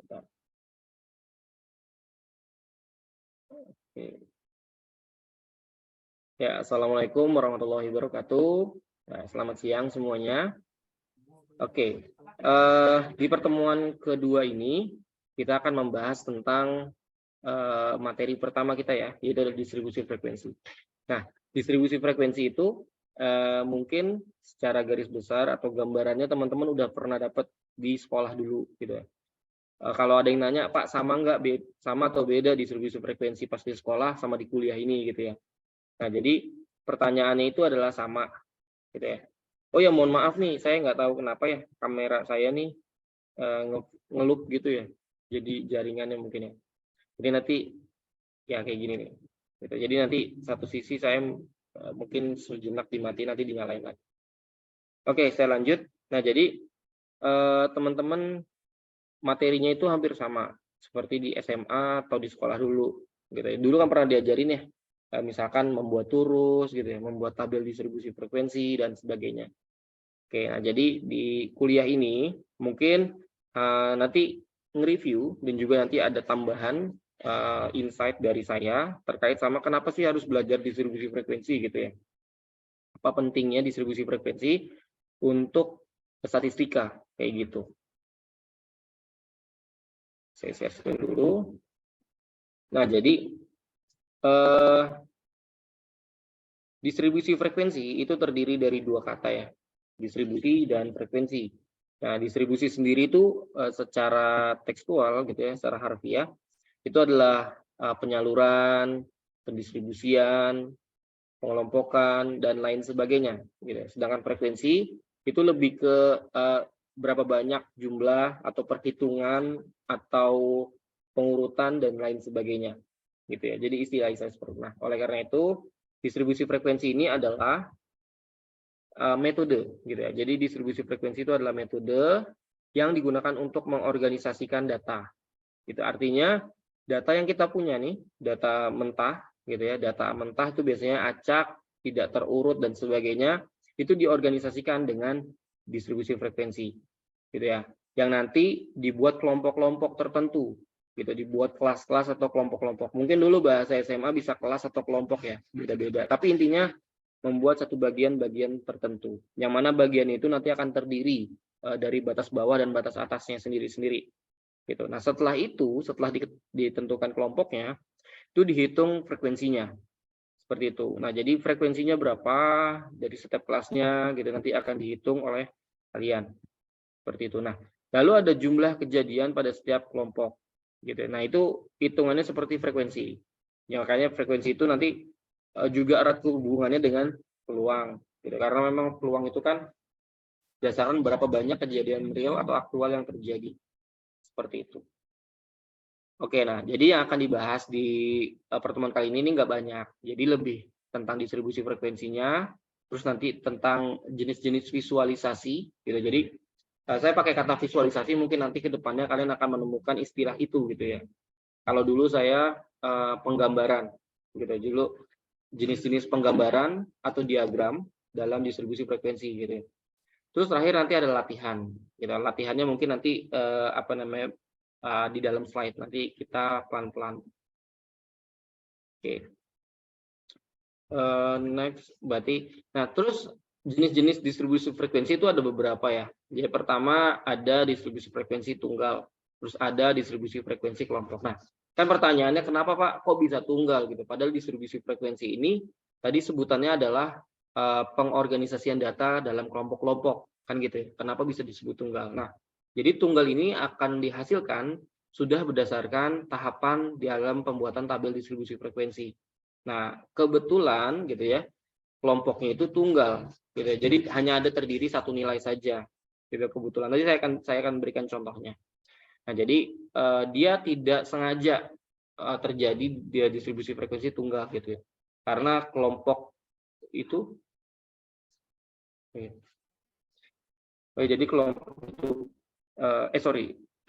Oke. Ya, Assalamualaikum warahmatullahi wabarakatuh. Nah, selamat siang semuanya. Oke, di pertemuan kedua ini kita akan membahas tentang materi pertama kita ya, yaitu distribusi frekuensi. Nah, distribusi frekuensi itu mungkin secara garis besar atau gambarannya teman-teman udah pernah dapat di sekolah dulu gitu ya. Kalau ada yang nanya, Pak, sama nggak sama atau beda distribusi frekuensi pas di sekolah sama di kuliah ini gitu ya. Nah, jadi pertanyaannya itu adalah sama gitu ya. Oh ya, mohon maaf nih, saya nggak tahu kenapa ya kamera saya nih ngelup gitu ya. Jadi jaringannya mungkin ya. Jadi nanti ya kayak gini nih. Gitu. Jadi nanti satu sisi saya mungkin sejenak dimatiin, nanti dinyalain lagi. Oke, saya lanjut. Nah, jadi teman-teman materinya itu hampir sama seperti di SMA atau di sekolah dulu gitu ya. Dulu kan pernah diajarin ya, misalkan membuat turus gitu ya, membuat tabel distribusi frekuensi dan sebagainya. Oke, nah jadi di kuliah ini mungkin nanti nge-review dan juga nanti ada tambahan insight dari saya terkait sama kenapa sih harus belajar distribusi frekuensi gitu ya. Apa pentingnya distribusi frekuensi untuk statistika kayak gitu. Saya share screen dulu. Nah, jadi distribusi frekuensi itu terdiri dari dua kata ya, distribusi dan frekuensi. Nah, distribusi sendiri itu secara tekstual gitu ya, secara harfiah, itu adalah penyaluran, pendistribusian, pengelompokan, dan lain sebagainya. Gitu. Sedangkan frekuensi itu lebih ke berapa banyak jumlah atau perhitungan atau pengurutan dan lain sebagainya. Gitu ya. Jadi istilah seperti itu. Nah, oleh karena itu distribusi frekuensi ini adalah metode, gitu ya. Jadi distribusi frekuensi itu adalah metode yang digunakan untuk mengorganisasikan data. Itu artinya data yang kita punya nih, data mentah, gitu ya. Data mentah itu biasanya acak, tidak terurut dan sebagainya, itu diorganisasikan dengan distribusi frekuensi, gitu ya. Yang nanti dibuat kelompok-kelompok tertentu, gitu, dibuat kelas-kelas atau kelompok-kelompok. Mungkin dulu bahasa SMA bisa kelas atau kelompok ya, beda-beda. Tapi intinya membuat satu bagian-bagian tertentu, yang mana bagian itu nanti akan terdiri dari batas bawah dan batas atasnya sendiri-sendiri. Gitu. Nah, setelah itu, setelah ditentukan kelompoknya, itu dihitung frekuensinya. Seperti itu. Nah, jadi frekuensinya berapa dari setiap kelasnya, gitu nanti akan dihitung oleh kalian. Seperti itu. Nah, lalu ada jumlah kejadian pada setiap kelompok. Gitu. Nah, itu hitungannya seperti frekuensi. Ya, makanya frekuensi itu nanti juga erat hubungannya dengan peluang, gitu. Karena memang peluang itu kan berdasarkan berapa banyak kejadian real atau aktual yang terjadi, seperti itu. Oke, nah jadi yang akan dibahas di pertemuan kali ini nggak banyak, jadi lebih tentang distribusi frekuensinya, terus nanti tentang jenis-jenis visualisasi, gitu. Jadi saya pakai kata visualisasi, mungkin nanti ke depannya kalian akan menemukan istilah itu, gitu ya. Kalau dulu saya penggambaran, gitu. Dulu jenis-jenis penggambaran atau diagram dalam distribusi frekuensi gitu. Terus terakhir nanti ada latihan. Gitu. Latihannya mungkin nanti di dalam slide nanti kita pelan-pelan. Oke. Next berarti. Nah, terus jenis-jenis distribusi frekuensi itu ada beberapa ya. Jadi pertama ada distribusi frekuensi tunggal, terus ada distribusi frekuensi kelompok. Nah, kan pertanyaannya kenapa Pak kok bisa tunggal gitu? Padahal distribusi frekuensi ini tadi sebutannya adalah pengorganisasian data dalam kelompok-kelompok, kan gitu ya. Kenapa bisa disebut tunggal? Nah, jadi tunggal ini akan dihasilkan sudah berdasarkan tahapan di dalam pembuatan tabel distribusi frekuensi. Nah, kebetulan gitu ya, kelompoknya itu tunggal gitu. Jadi hanya ada terdiri satu nilai saja. Gitu kebetulan. Nanti saya akan berikan contohnya. Nah, jadi dia tidak sengaja terjadi dia distribusi frekuensi tunggal gitu ya. Karena kelompok itu jadi kelompok itu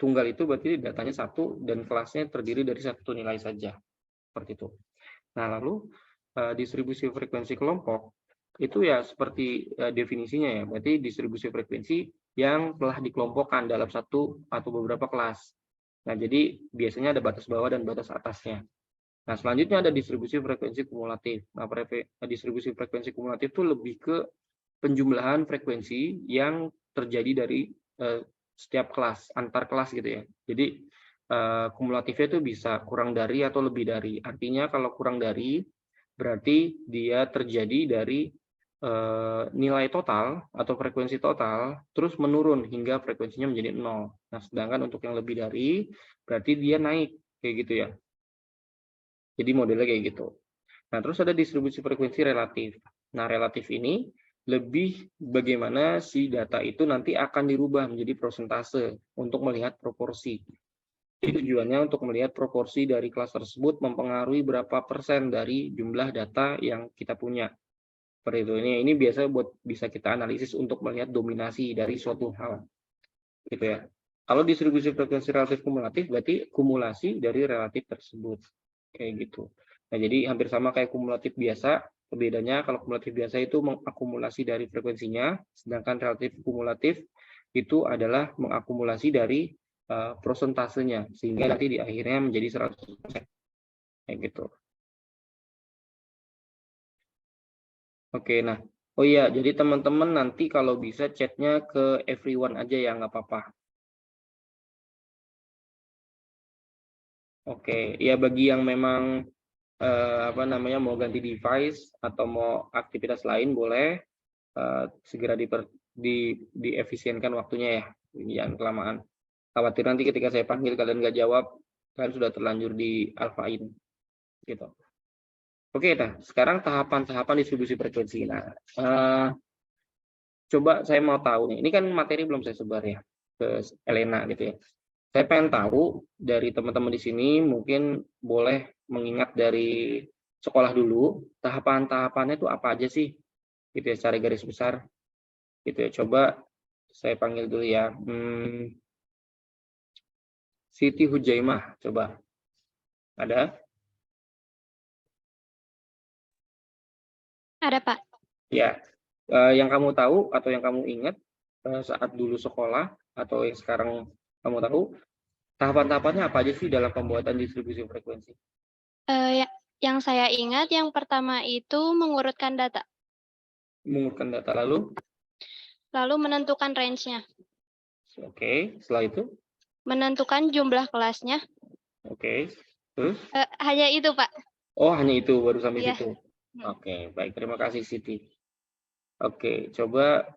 tunggal itu berarti datanya satu dan kelasnya terdiri dari satu nilai saja. Seperti itu. Nah, lalu distribusi frekuensi kelompok itu ya seperti definisinya ya, berarti distribusi frekuensi yang telah dikelompokkan dalam satu atau beberapa kelas. Nah, jadi biasanya ada batas bawah dan batas atasnya. Nah, selanjutnya ada distribusi frekuensi kumulatif. Nah, distribusi frekuensi kumulatif itu lebih ke penjumlahan frekuensi yang terjadi dari setiap kelas, antar kelas gitu ya. Jadi kumulatifnya itu bisa kurang dari atau lebih dari. Artinya kalau kurang dari, berarti dia terjadi dari nilai total atau frekuensi total, terus menurun hingga frekuensinya menjadi 0. Nah, sedangkan untuk yang lebih dari, berarti dia naik, kayak gitu ya. Jadi modelnya kayak gitu. Nah, terus ada distribusi frekuensi relatif. Nah, relatif ini lebih bagaimana si data itu nanti akan dirubah menjadi persentase untuk melihat proporsi. Jadi tujuannya untuk melihat proporsi dari kelas tersebut mempengaruhi berapa persen dari jumlah data yang kita punya. Seperti itu. Ini biasa bisa kita analisis untuk melihat dominasi dari suatu hal. Gitu ya. Kalau distribusi frekuensi relatif kumulatif berarti kumulasi dari relatif tersebut. Kayak gitu. Nah, jadi hampir sama kayak kumulatif biasa, bedanya kalau kumulatif biasa itu mengakumulasi dari frekuensinya, sedangkan relatif kumulatif itu adalah mengakumulasi dari prosentasenya, sehingga nanti di akhirnya menjadi 100%. Kayak gitu. Oke, nah, oh iya, jadi teman-teman nanti kalau bisa chatnya ke everyone aja ya, nggak apa-apa. Oke, ya bagi yang memang mau ganti device atau mau aktivitas lain boleh segera diefisienkan waktunya ya, jangan kelamaan. Khawatir nanti ketika saya panggil kalian nggak jawab, kalian sudah terlanjur di alfain gitu. Oke, nah sekarang tahapan-tahapan distribusi frekuensi. Nah, coba saya mau tahu nih, ini kan materi belum saya sebar ya ke Elena gitu ya. Saya pengen tahu dari teman-teman di sini, mungkin boleh mengingat dari sekolah dulu, tahapan-tahapannya itu apa aja sih? Gitu ya, secara garis besar. Gitu ya, coba saya panggil dulu ya. Siti Hujaimah, coba. Ada? Ada, Pak. Ya. Yang kamu tahu atau yang kamu ingat saat dulu sekolah atau yang sekarang kamu tahu, tahapan-tahapannya apa aja sih dalam pembuatan distribusi frekuensi? Yang saya ingat yang pertama itu mengurutkan data. Mengurutkan data lalu? Lalu menentukan range-nya. Oke, setelah itu? Menentukan jumlah kelasnya. Oke, terus? Hanya itu, Pak. Oh, hanya itu, baru sampai Iya. situ. Oke, baik. Terima kasih, Siti. Oke, coba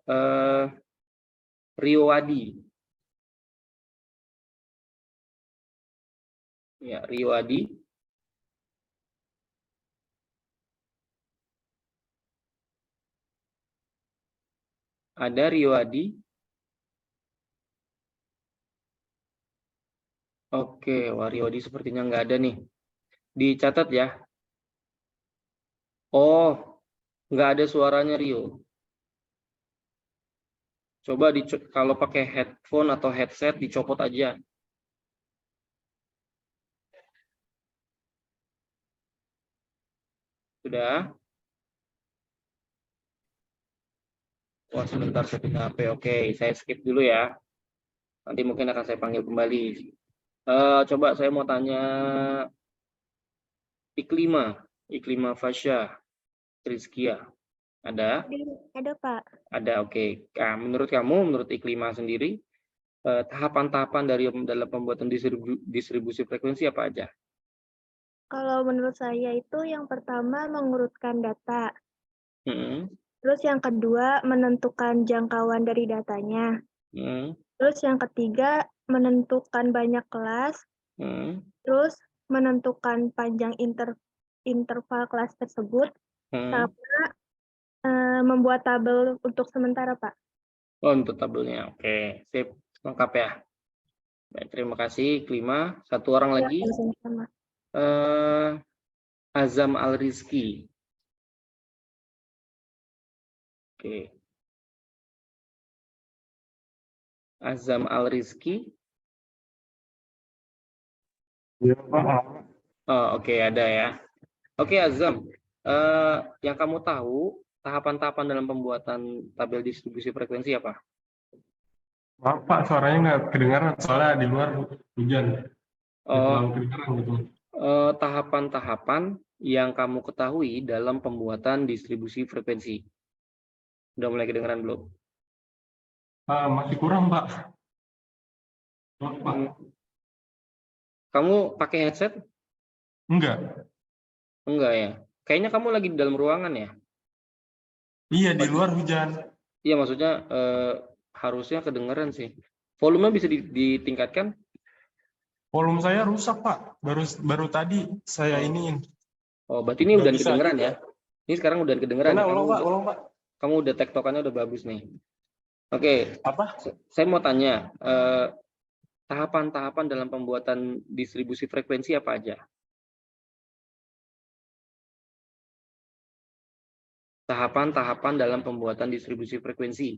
Rio Adi. Ya, Rio Adi. Ada Rio Adi? Oke, wah Rio Adi sepertinya nggak ada nih. Dicatat ya. Oh, nggak ada suaranya Rio. Coba kalau pakai headphone atau headset dicopot aja. Sudah? Wah, sebentar saya pindah HP. Oke, saya skip dulu ya. Nanti mungkin akan saya panggil kembali. Coba saya mau tanya Iklima Fasya, Rizkia. Ada? Ada, Pak. Ada, oke. Nah, menurut kamu, menurut Iklima sendiri, tahapan-tahapan dalam pembuatan distribusi frekuensi apa aja? Kalau menurut saya itu yang pertama mengurutkan data. Hmm. Terus yang kedua menentukan jangkauan dari datanya. Terus yang ketiga menentukan banyak kelas. Terus menentukan panjang interval kelas tersebut. Sama membuat tabel untuk sementara, Pak. Oh, untuk tabelnya. Oke, sip. Lengkap ya. Baik, terima kasih. Kelima, satu orang lagi. Sama-sama. Azam Al-Rizki. Oke. Azam Al-Rizki. Iya, Pak. Oh, oke, ada ya. Oke, Azam. Yang kamu tahu, tahapan-tahapan dalam pembuatan tabel distribusi frekuensi apa? Maaf Pak, suaranya nggak kedengaran soalnya di luar hujan. terlalu kedengaran gitu. Tahapan-tahapan yang kamu ketahui dalam pembuatan distribusi frekuensi. Udah mulai kedengaran belum? Masih kurang, Pak. Pak. Kamu pakai headset? Enggak. Enggak ya? Kayaknya kamu lagi di dalam ruangan ya? Iya, di luar hujan. Iya, maksudnya harusnya kedengaran sih. Volume bisa ditingkatkan? Volume saya rusak, Pak. Baru tadi saya iniin. Oh, berarti ini Nggak udah bisa kedengeran juga. ya? Ini sekarang udah kedengeran. Mana, ulang, Pak. Kamu udah tektokannya udah bagus nih. Oke, Apa? saya mau tanya, tahapan-tahapan dalam pembuatan distribusi frekuensi apa aja? Tahapan-tahapan dalam pembuatan distribusi frekuensi.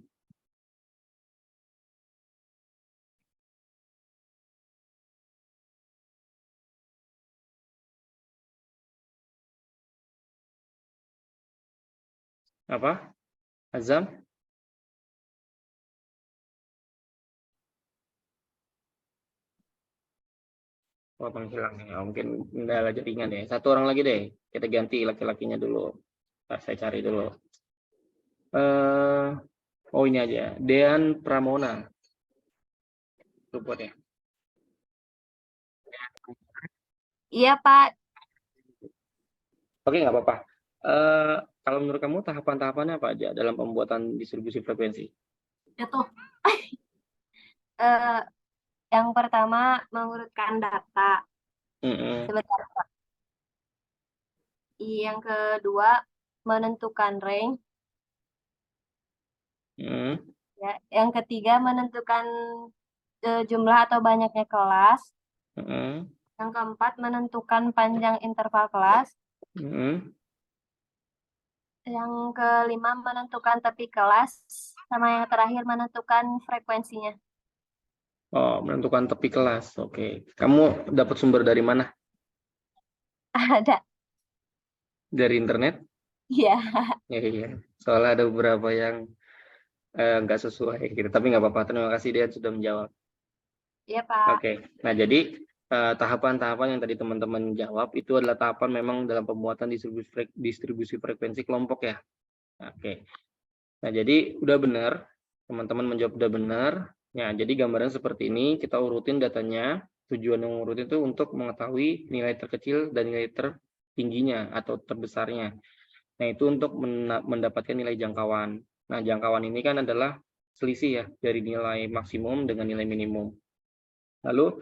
Apa? Azam? Oh, penghilang ya. Mungkin kendala jaringan ya. Satu orang lagi deh. Kita ganti laki-lakinya dulu. Ntar saya cari dulu. Oh, ini aja. Dean Pramona. Support ya. Iya, Pak. Oke, nggak apa-apa. Kalau menurut kamu tahapan-tahapannya apa aja dalam pembuatan distribusi frekuensi? Itu. Yang pertama mengurutkan data. Sebentar, Pak. Yang kedua menentukan range. Ya. Yang ketiga menentukan jumlah atau banyaknya kelas. Yang keempat menentukan panjang interval kelas. Yang kelima menentukan tepi kelas. Sama yang terakhir menentukan frekuensinya. Oh, menentukan tepi kelas. Oke. Kamu dapat sumber dari mana? Ada. Dari internet? Iya. Iya. Soalnya ada beberapa yang nggak sesuai gitu. Tapi nggak apa-apa. Terima kasih dia sudah menjawab. Iya, Pak. Oke. Nah, jadi tahapan-tahapan yang tadi teman-teman jawab itu adalah tahapan memang dalam pembuatan distribusi frekuensi kelompok ya. Oke. Nah, jadi udah benar. Teman-teman menjawab udah benar. Nah, jadi gambaran seperti ini, kita urutin datanya. Tujuan yang urutin itu untuk mengetahui nilai terkecil dan nilai tertingginya atau terbesarnya. Nah, itu untuk mendapatkan nilai jangkauan. Nah, jangkauan ini kan adalah selisih ya dari nilai maksimum dengan nilai minimum. Lalu,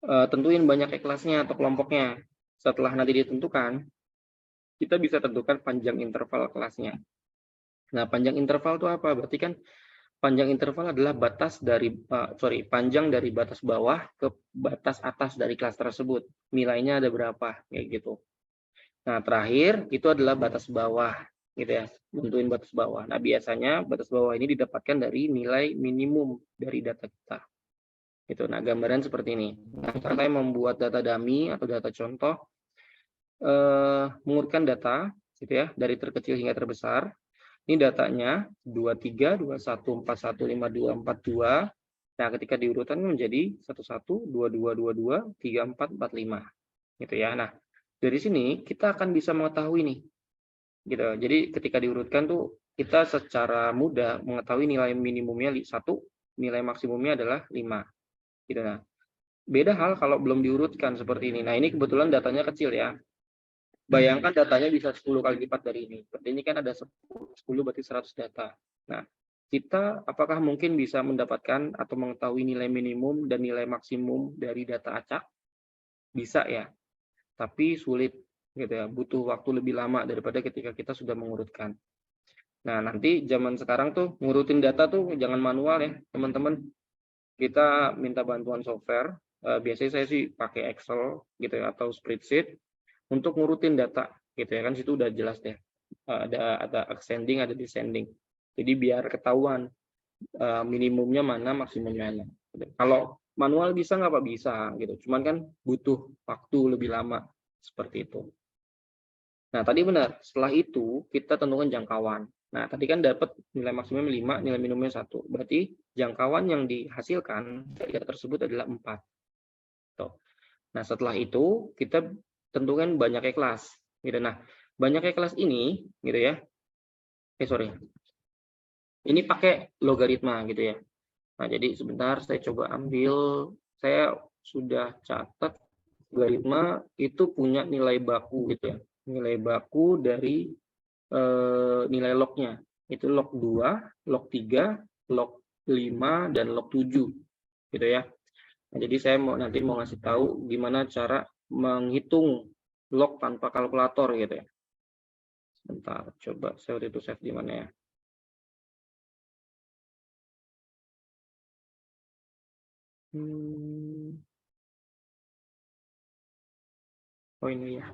tentuin banyak kelasnya atau kelompoknya. Setelah nanti ditentukan, kita bisa tentukan panjang interval kelasnya. Nah, panjang interval itu apa? Berarti kan panjang interval adalah panjang dari batas bawah ke batas atas dari kelas tersebut. Nilainya ada berapa, kayak gitu. Nah, terakhir itu adalah batas bawah, gitu ya. Tentuin batas bawah. Nah, biasanya batas bawah ini didapatkan dari nilai minimum dari data kita. Gitu. Nah, gambaran seperti ini. Nah, cara membuat data dummy atau data contoh, mengurutkan data, gitu ya, dari terkecil hingga terbesar. Ini datanya 23, 21, 41, 52, 42. Nah, ketika diurutkan menjadi 11, 22, 22, 34, 45. Gitu ya. Nah, dari sini kita akan bisa mengetahui nih. Gitu. Jadi ketika diurutkan tuh kita secara mudah mengetahui nilai minimumnya 1, nilai maksimumnya adalah 5. Gitu. Nah, beda hal kalau belum diurutkan seperti ini. Nah, ini kebetulan datanya kecil ya. Bayangkan datanya bisa 10 kali lipat dari ini. Berarti ini kan ada 10 berarti 100 data. Nah, kita apakah mungkin bisa mendapatkan atau mengetahui nilai minimum dan nilai maksimum dari data acak? Bisa ya, tapi sulit gitu ya. Butuh waktu lebih lama daripada ketika kita sudah mengurutkan. Nah, nanti zaman sekarang tuh ngurutin data tuh jangan manual ya, teman-teman. Kita minta bantuan software. Biasanya saya sih pakai Excel gitu ya atau spreadsheet untuk ngurutin data gitu ya, kan situ udah jelas deh, ada ascending, ada descending, jadi biar ketahuan minimumnya mana, maksimumnya mana. Kalau manual bisa nggak Pak? Bisa gitu, cuman kan butuh waktu lebih lama seperti itu. Nah, tadi benar, setelah itu kita tentukan jangkauan. Nah, tadi kan dapat nilai maksimum 5, nilai minimumnya 1, berarti jangkauan yang dihasilkan dari data tersebut adalah 4. Tuh. Nah, setelah itu kita tentukan banyaknya kelas. Gitu. Nah, banyaknya kelas ini, gitu ya. Sorry. Ini pakai logaritma, gitu ya. Nah, jadi sebentar saya coba ambil. Saya sudah catat logaritma itu punya nilai baku, gitu ya. Nilai baku dari nilai lognya. Itu log 2, log 3, log 5, dan log 7. Gitu ya. Nah, jadi saya nanti mau ngasih tahu gimana cara menghitung log tanpa kalkulator gitu ya. Bentar, coba saya waktu itu save di mana ya? Oh ini ya.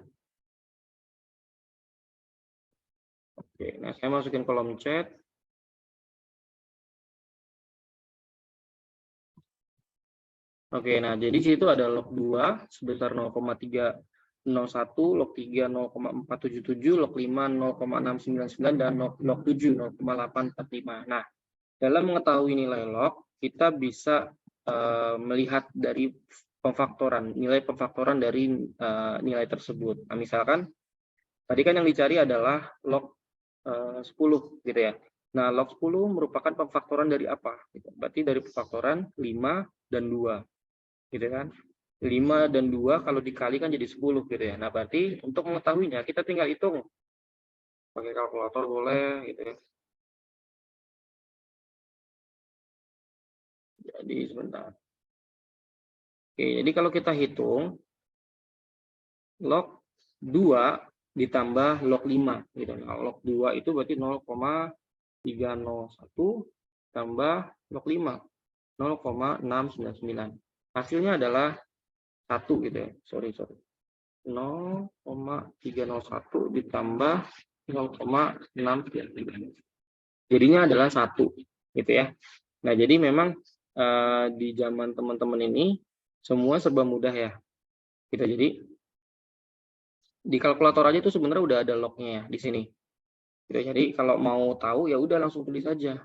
Oke, nah saya masukin kolom chat. Oke, nah jadi di situ ada log 2 sebesar 0,301, log 3 0,477, log 5 0,699, dan log 7 0,845. Nah, dalam mengetahui nilai log, kita bisa melihat dari pemfaktoran, nilai pemfaktoran dari nilai tersebut. Nah, misalkan tadi kan yang dicari adalah log 10 gitu ya. Nah, log 10 merupakan pemfaktoran dari apa? Berarti dari pemfaktoran 5 dan 2. Gitu kan? 5 dan 2 kalau dikalikan jadi 10 gitu ya. Nah, berarti untuk mengetahuinya kita tinggal hitung. Pakai kalkulator boleh gitu ya. Jadi sebentar. Oke, jadi kalau kita hitung log 2 ditambah log 5 gitu. Nah, log 2 itu berarti 0,301 tambah log 5 0,699. Hasilnya adalah 1 gitu ya. Sorry. 0,301 ditambah 0,699. Jadinya adalah 1 gitu ya. Nah, jadi memang di zaman teman-teman ini semua serba mudah ya. Gitu. Jadi di kalkulator aja itu sebenarnya udah ada lognya ya di sini. Gitu. Jadi kalau mau tahu ya udah langsung tulis saja.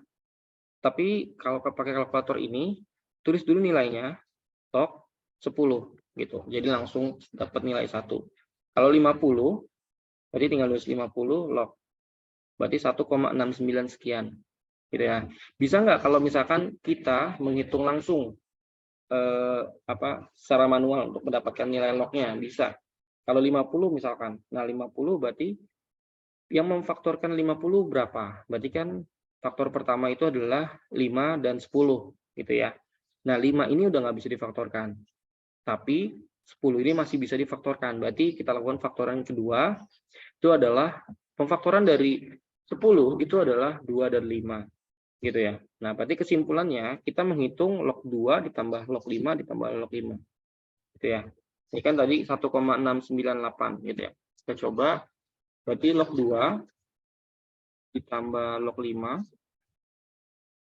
Tapi kalau pakai kalkulator ini tulis dulu nilainya log 10 gitu. Jadi langsung dapat nilai 1. Kalau 50 berarti tinggal tulis 50 log. Berarti 1,69 sekian. Gitu ya. Bisa nggak kalau misalkan kita menghitung langsung secara manual untuk mendapatkan nilai lognya? Bisa. Kalau 50 misalkan. Nah, 50 berarti yang memfaktorkan 50 berapa? Berarti kan faktor pertama itu adalah 5 dan 10 gitu ya. Nah, 5 ini udah nggak bisa difaktorkan. Tapi 10 ini masih bisa difaktorkan. Berarti kita lakukan faktoran kedua, itu adalah pemfaktoran dari 10 itu adalah 2 dan 5. Gitu ya. Nah, berarti kesimpulannya kita menghitung log 2 ditambah log 5 ditambah log 5. Gitu ya. Ini kan tadi 1,698 gitu ya. Kita coba, berarti log 2 ditambah log 5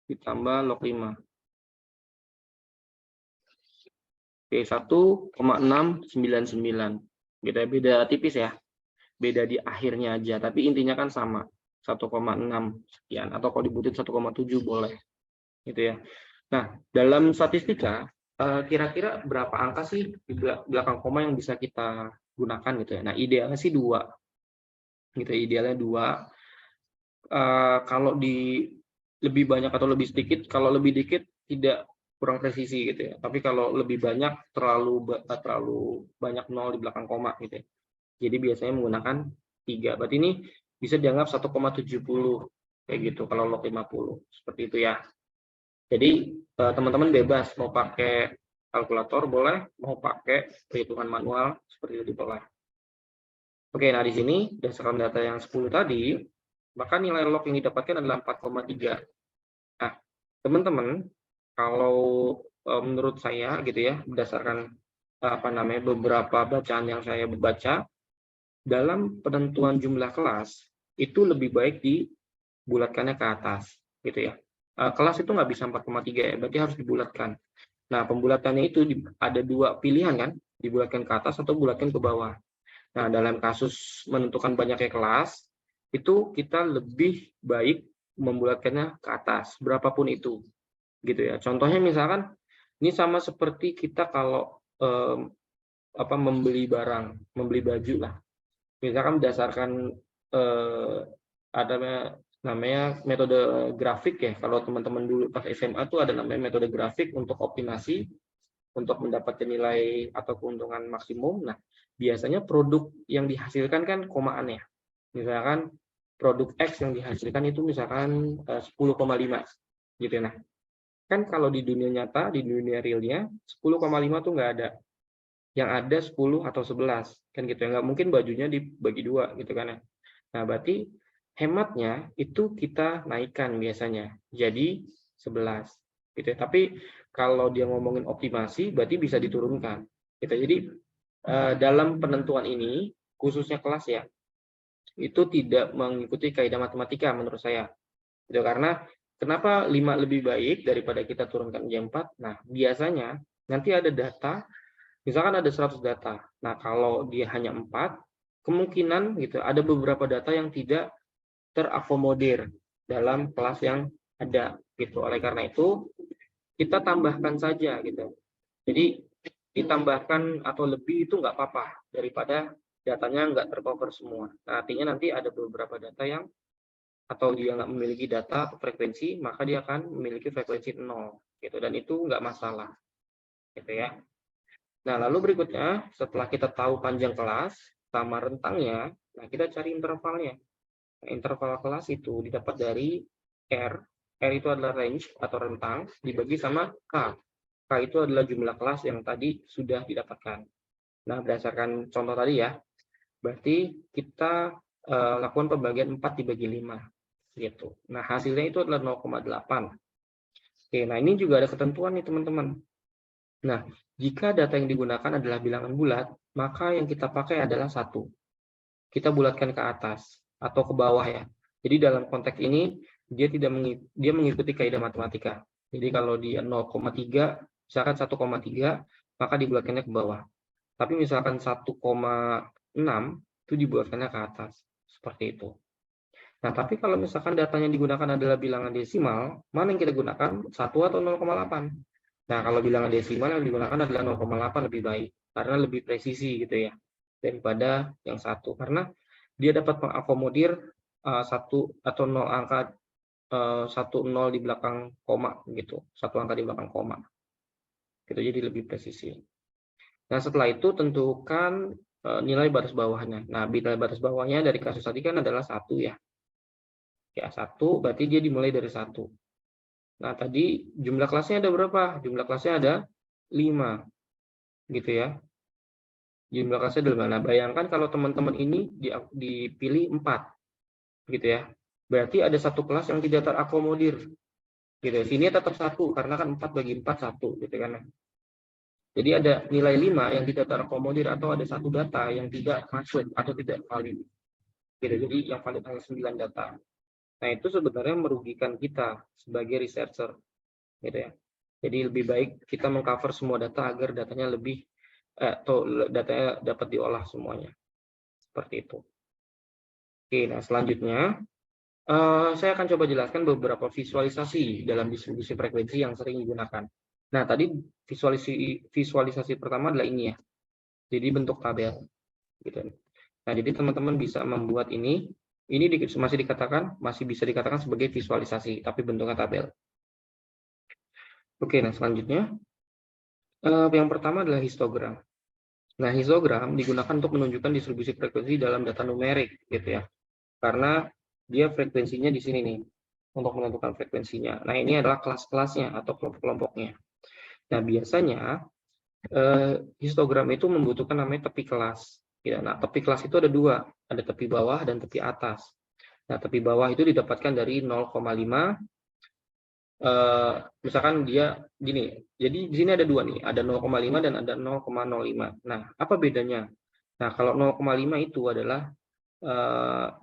ditambah log 5. Oke, 1,699. Gitu ya, beda tipis ya. Beda di akhirnya aja, tapi intinya kan sama. 1,6 sekian, atau kalau dibutuhin 1,7 boleh. Gitu ya. Nah, dalam statistika, kira-kira berapa angka sih di belakang koma yang bisa kita gunakan gitu ya. Nah, idealnya sih 2. Gitu, idealnya 2. Kalau di lebih banyak atau lebih sedikit, kalau lebih dikit tidak kurang presisi gitu ya. Tapi kalau lebih banyak terlalu banyak nol di belakang koma gitu ya. Jadi biasanya menggunakan 3. Berarti ini bisa dianggap 1,70 kayak gitu kalau log 50. Seperti itu ya. Jadi teman-teman bebas mau pakai kalkulator boleh, mau pakai perhitungan manual seperti itu boleh. Oke, nah di sini berdasarkan data yang 10 tadi, maka nilai log yang didapatkan adalah 4,3. Nah, teman-teman, kalau menurut saya gitu ya, berdasarkan beberapa bacaan yang saya baca, dalam penentuan jumlah kelas itu lebih baik dibulatkannya ke atas, gitu ya. Kelas itu nggak bisa 4,3 ya, berarti harus dibulatkan. Nah, pembulatannya itu ada 2 pilihan kan, dibulatkan ke atas atau bulatkan ke bawah. Nah, dalam kasus menentukan banyaknya kelas, itu kita lebih baik membulatkannya ke atas, berapapun itu. Gitu ya. Contohnya misalkan, ini sama seperti kita kalau membeli barang, membeli baju lah. Misalkan berdasarkan ada namanya metode grafik ya. Kalau teman-teman dulu pas SMA tuh ada namanya metode grafik untuk optimasi, untuk mendapatkan nilai atau keuntungan maksimum. Nah, biasanya produk yang dihasilkan kan komaan ya. Misalkan produk X yang dihasilkan itu misalkan 10,5 gitu ya. Nah, kan kalau di dunia nyata, di dunia realnya 10,5 tuh nggak ada. Yang ada 10 atau 11 kan gitu ya. Nggak mungkin bajunya dibagi 2 gitu kan ya. Nah, berarti hematnya itu kita naikkan biasanya jadi 11 gitu ya. Tapi kalau dia ngomongin optimasi berarti bisa diturunkan gitu. Jadi dalam penentuan ini khususnya kelas ya, itu tidak mengikuti kaidah matematika menurut saya gitu. Karena kenapa 5 lebih baik daripada kita turunkan menjadi 4? Nah, biasanya nanti ada data, misalkan ada 100 data. Nah, kalau dia hanya 4, kemungkinan gitu ada beberapa data yang tidak terakomodir dalam kelas yang ada gitu. Oleh karena itu, kita tambahkan saja gitu. Jadi ditambahkan atau lebih itu nggak apa-apa daripada datanya nggak tercover semua. Nah, artinya nanti ada beberapa data yang atau dia nggak memiliki data atau frekuensi, maka dia akan memiliki frekuensi 0 gitu, dan itu nggak masalah gitu ya. Nah, lalu berikutnya setelah kita tahu panjang kelas sama rentangnya, nah kita cari intervalnya. Nah, interval kelas itu didapat dari R. R itu adalah range atau rentang dibagi sama K. K itu adalah jumlah kelas yang tadi sudah didapatkan. Nah, berdasarkan contoh tadi ya, berarti kita lakukan pembagian 4 dibagi 5 gitu. Nah, hasilnya itu adalah 0,8. Oke, nah ini juga ada ketentuan nih teman-teman. Nah, jika data yang digunakan adalah bilangan bulat, maka yang kita pakai adalah 1. Kita bulatkan ke atas atau ke bawah ya. Jadi dalam konteks ini dia mengikuti kaidah matematika. Jadi kalau dia 0,3, misalkan 1,3, maka dibulatkannya ke bawah. Tapi misalkan 1,6 itu dibulatkannya ke atas. Seperti itu. Nah, tapi kalau misalkan datanya digunakan adalah bilangan desimal, mana yang kita gunakan? 1 atau 0,8? Nah, kalau bilangan desimal yang digunakan adalah 0,8 lebih baik. Karena lebih presisi gitu ya. Daripada yang 1. Karena dia dapat mengakomodir 1 atau 0 angka 1 0 di belakang koma gitu. 1 angka di belakang koma. Gitu, jadi lebih presisi. Nah, setelah itu tentukan nilai batas bawahnya. Nah, nilai batas bawahnya dari kasus tadi kan adalah 1 ya. Ya, 1 berarti dia dimulai dari 1. Nah, tadi jumlah kelasnya ada berapa? Jumlah kelasnya ada 5. Gitu ya. Jumlah kelasnya ada 5. Nah, bayangkan kalau teman-teman ini dipilih 4. Gitu ya. Berarti ada satu kelas yang tidak terakomodir. Gitu. Sini tetap 1 karena kan 4 bagi 4 1 gitu kan. Jadi ada nilai 5 yang tidak terakomodir atau ada satu data yang tidak masuk atau tidak valid. Gitu. Jadi yang valid hanya 9 data. Nah, itu sebenarnya merugikan kita sebagai researcher, gitu ya. Jadi lebih baik kita mengcover semua data agar datanya lebih atau datanya dapat diolah semuanya. Seperti itu. Oke, nah selanjutnya saya akan coba jelaskan beberapa visualisasi dalam distribusi frekuensi yang sering digunakan. Nah, tadi visualisasi pertama adalah ini ya. Jadi bentuk tabel, gitu. Nah, jadi teman-teman bisa membuat ini masih bisa dikatakan sebagai visualisasi, tapi bentuknya tabel. Oke, nah selanjutnya yang pertama adalah histogram. Nah, histogram digunakan untuk menunjukkan distribusi frekuensi dalam data numerik, gitu ya. Karena dia frekuensinya di sini nih, untuk menentukan frekuensinya. Nah, ini adalah kelas-kelasnya atau kelompok-kelompoknya. Nah, biasanya histogram itu membutuhkan namanya tepi kelas. Ya, nah, tepi kelas itu ada 2, ada tepi bawah dan tepi atas. Nah, tepi bawah itu didapatkan dari 0,5. Misalkan dia gini, jadi di sini ada 2 nih, ada 0,5 dan ada 0,05. Nah, apa bedanya? Nah, kalau 0,5 itu adalah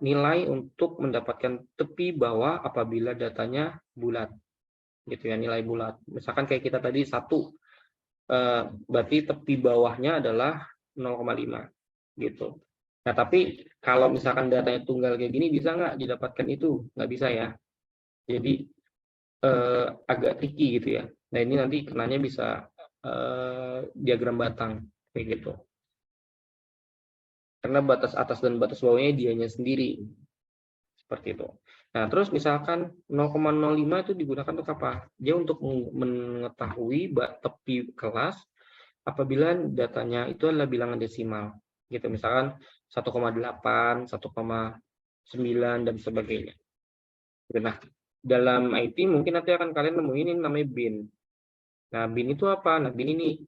nilai untuk mendapatkan tepi bawah apabila datanya bulat, gitu ya, nilai bulat. Misalkan kayak kita tadi 1, berarti tepi bawahnya adalah 0,5, gitu. Nah, tapi kalau misalkan datanya tunggal kayak gini, bisa nggak didapatkan itu? Nggak bisa ya. Jadi agak tricky gitu ya. Nah, ini nanti kenanya bisa diagram batang kayak gitu. Karena batas atas dan batas bawahnya dianya sendiri. Seperti itu. Nah, terus misalkan 0,05 itu digunakan untuk apa? Dia untuk mengetahui tepi kelas apabila datanya itu adalah bilangan desimal. Gitu, misalkan 1,8, 1,9 dan sebagainya. Nah, dalam IT mungkin nanti akan kalian nemuin ini namanya bin. Nah, bin itu apa? Nah, bin ini.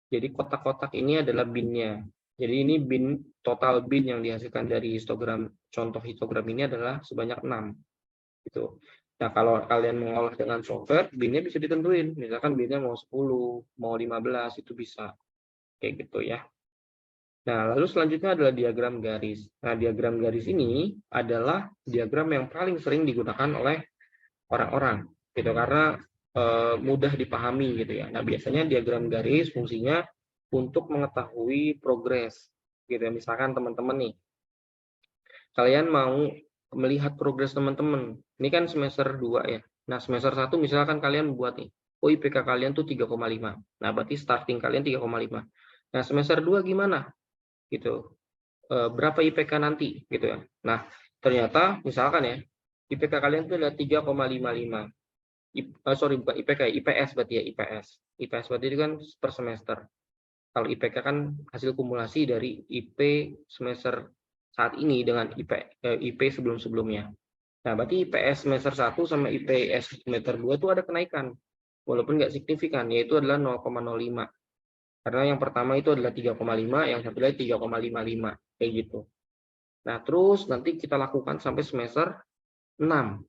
Jadi kotak-kotak ini adalah binnya. Jadi ini bin, total bin yang dihasilkan dari histogram, contoh histogram ini adalah sebanyak 6. Gitu. Nah, kalau kalian mengolah dengan software, binnya bisa ditentuin. Misalkan binnya mau 10, mau 15, itu bisa. Kayak gitu ya. Nah, lalu selanjutnya adalah diagram garis. Nah, diagram garis ini adalah diagram yang paling sering digunakan oleh orang-orang, gitu, karena mudah dipahami gitu ya. Nah, biasanya diagram garis fungsinya untuk mengetahui progres, gitu ya. Misalkan teman-teman nih, kalian mau melihat progres teman-teman. Ini kan semester 2 ya. Nah, semester 1 misalkan kalian buat nih, oh IPK kalian tuh 3,5. Nah, berarti starting kalian 3,5. Nah, semester 2 gimana? Gitu. Berapa IPK nanti gitu ya. Nah, ternyata misalkan ya, IPK kalian itu adalah 3,55. Sorry, bukan IPK, IPS berarti ya, IPS. IPS berarti itu kan per semester. Kalau IPK kan hasil kumulasi dari IP semester saat ini dengan IP sebelum-sebelumnya. Nah, berarti IPS semester 1 sama IPS semester 2 itu ada kenaikan. Walaupun nggak signifikan, yaitu adalah 0,05. Karena yang pertama itu adalah 3,5, yang satu lagi 3,55. Kayak gitu. Nah, terus nanti kita lakukan sampai semester 6.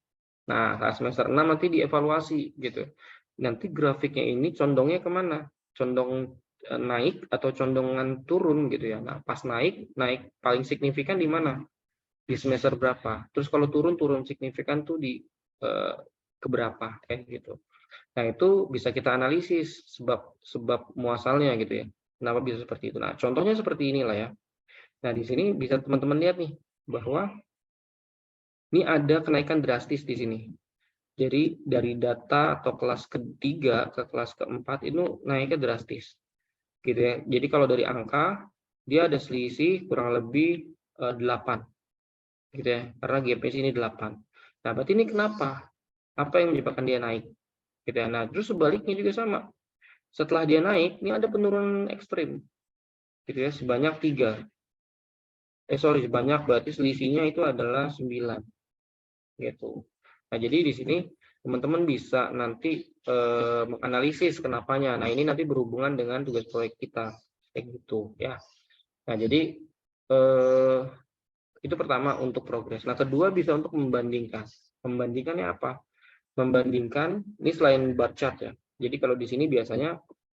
Nah, saat semester 6 nanti dievaluasi gitu. Nanti grafiknya ini condongnya kemana? Condong naik atau condongan turun gitu ya. Nah, pas naik paling signifikan di mana? Di semester berapa? Terus kalau turun signifikan tuh di keberapa kayak gitu. Nah, itu bisa kita analisis sebab muasalnya gitu ya. Kenapa bisa seperti itu? Nah, contohnya seperti inilah ya. Nah, di sini bisa teman-teman lihat nih bahwa ini ada kenaikan drastis di sini. Jadi dari data atau kelas ketiga ke kelas keempat itu naiknya drastis. Gitu ya. Jadi kalau dari angka dia ada selisih kurang lebih 8. Gitu ya. Karena GPS ini 8. Nah, berarti ini kenapa? Apa yang menyebabkan dia naik? Gitu ya. Nah, terus sebaliknya juga sama. Setelah dia naik, ini ada penurunan ekstrim. Gitu ya, sebanyak 3. Sebanyak berarti selisihnya itu adalah 9. Gitu. Nah, jadi di sini teman-teman bisa nanti menganalisis kenapanya. Nah, ini nanti berhubungan dengan tugas proyek kita, kayak gitu ya. Nah, jadi itu pertama untuk progres. Nah, kedua bisa untuk membandingkan. Membandingkannya apa? Membandingkan ini selain bar chart ya. Jadi kalau di sini biasanya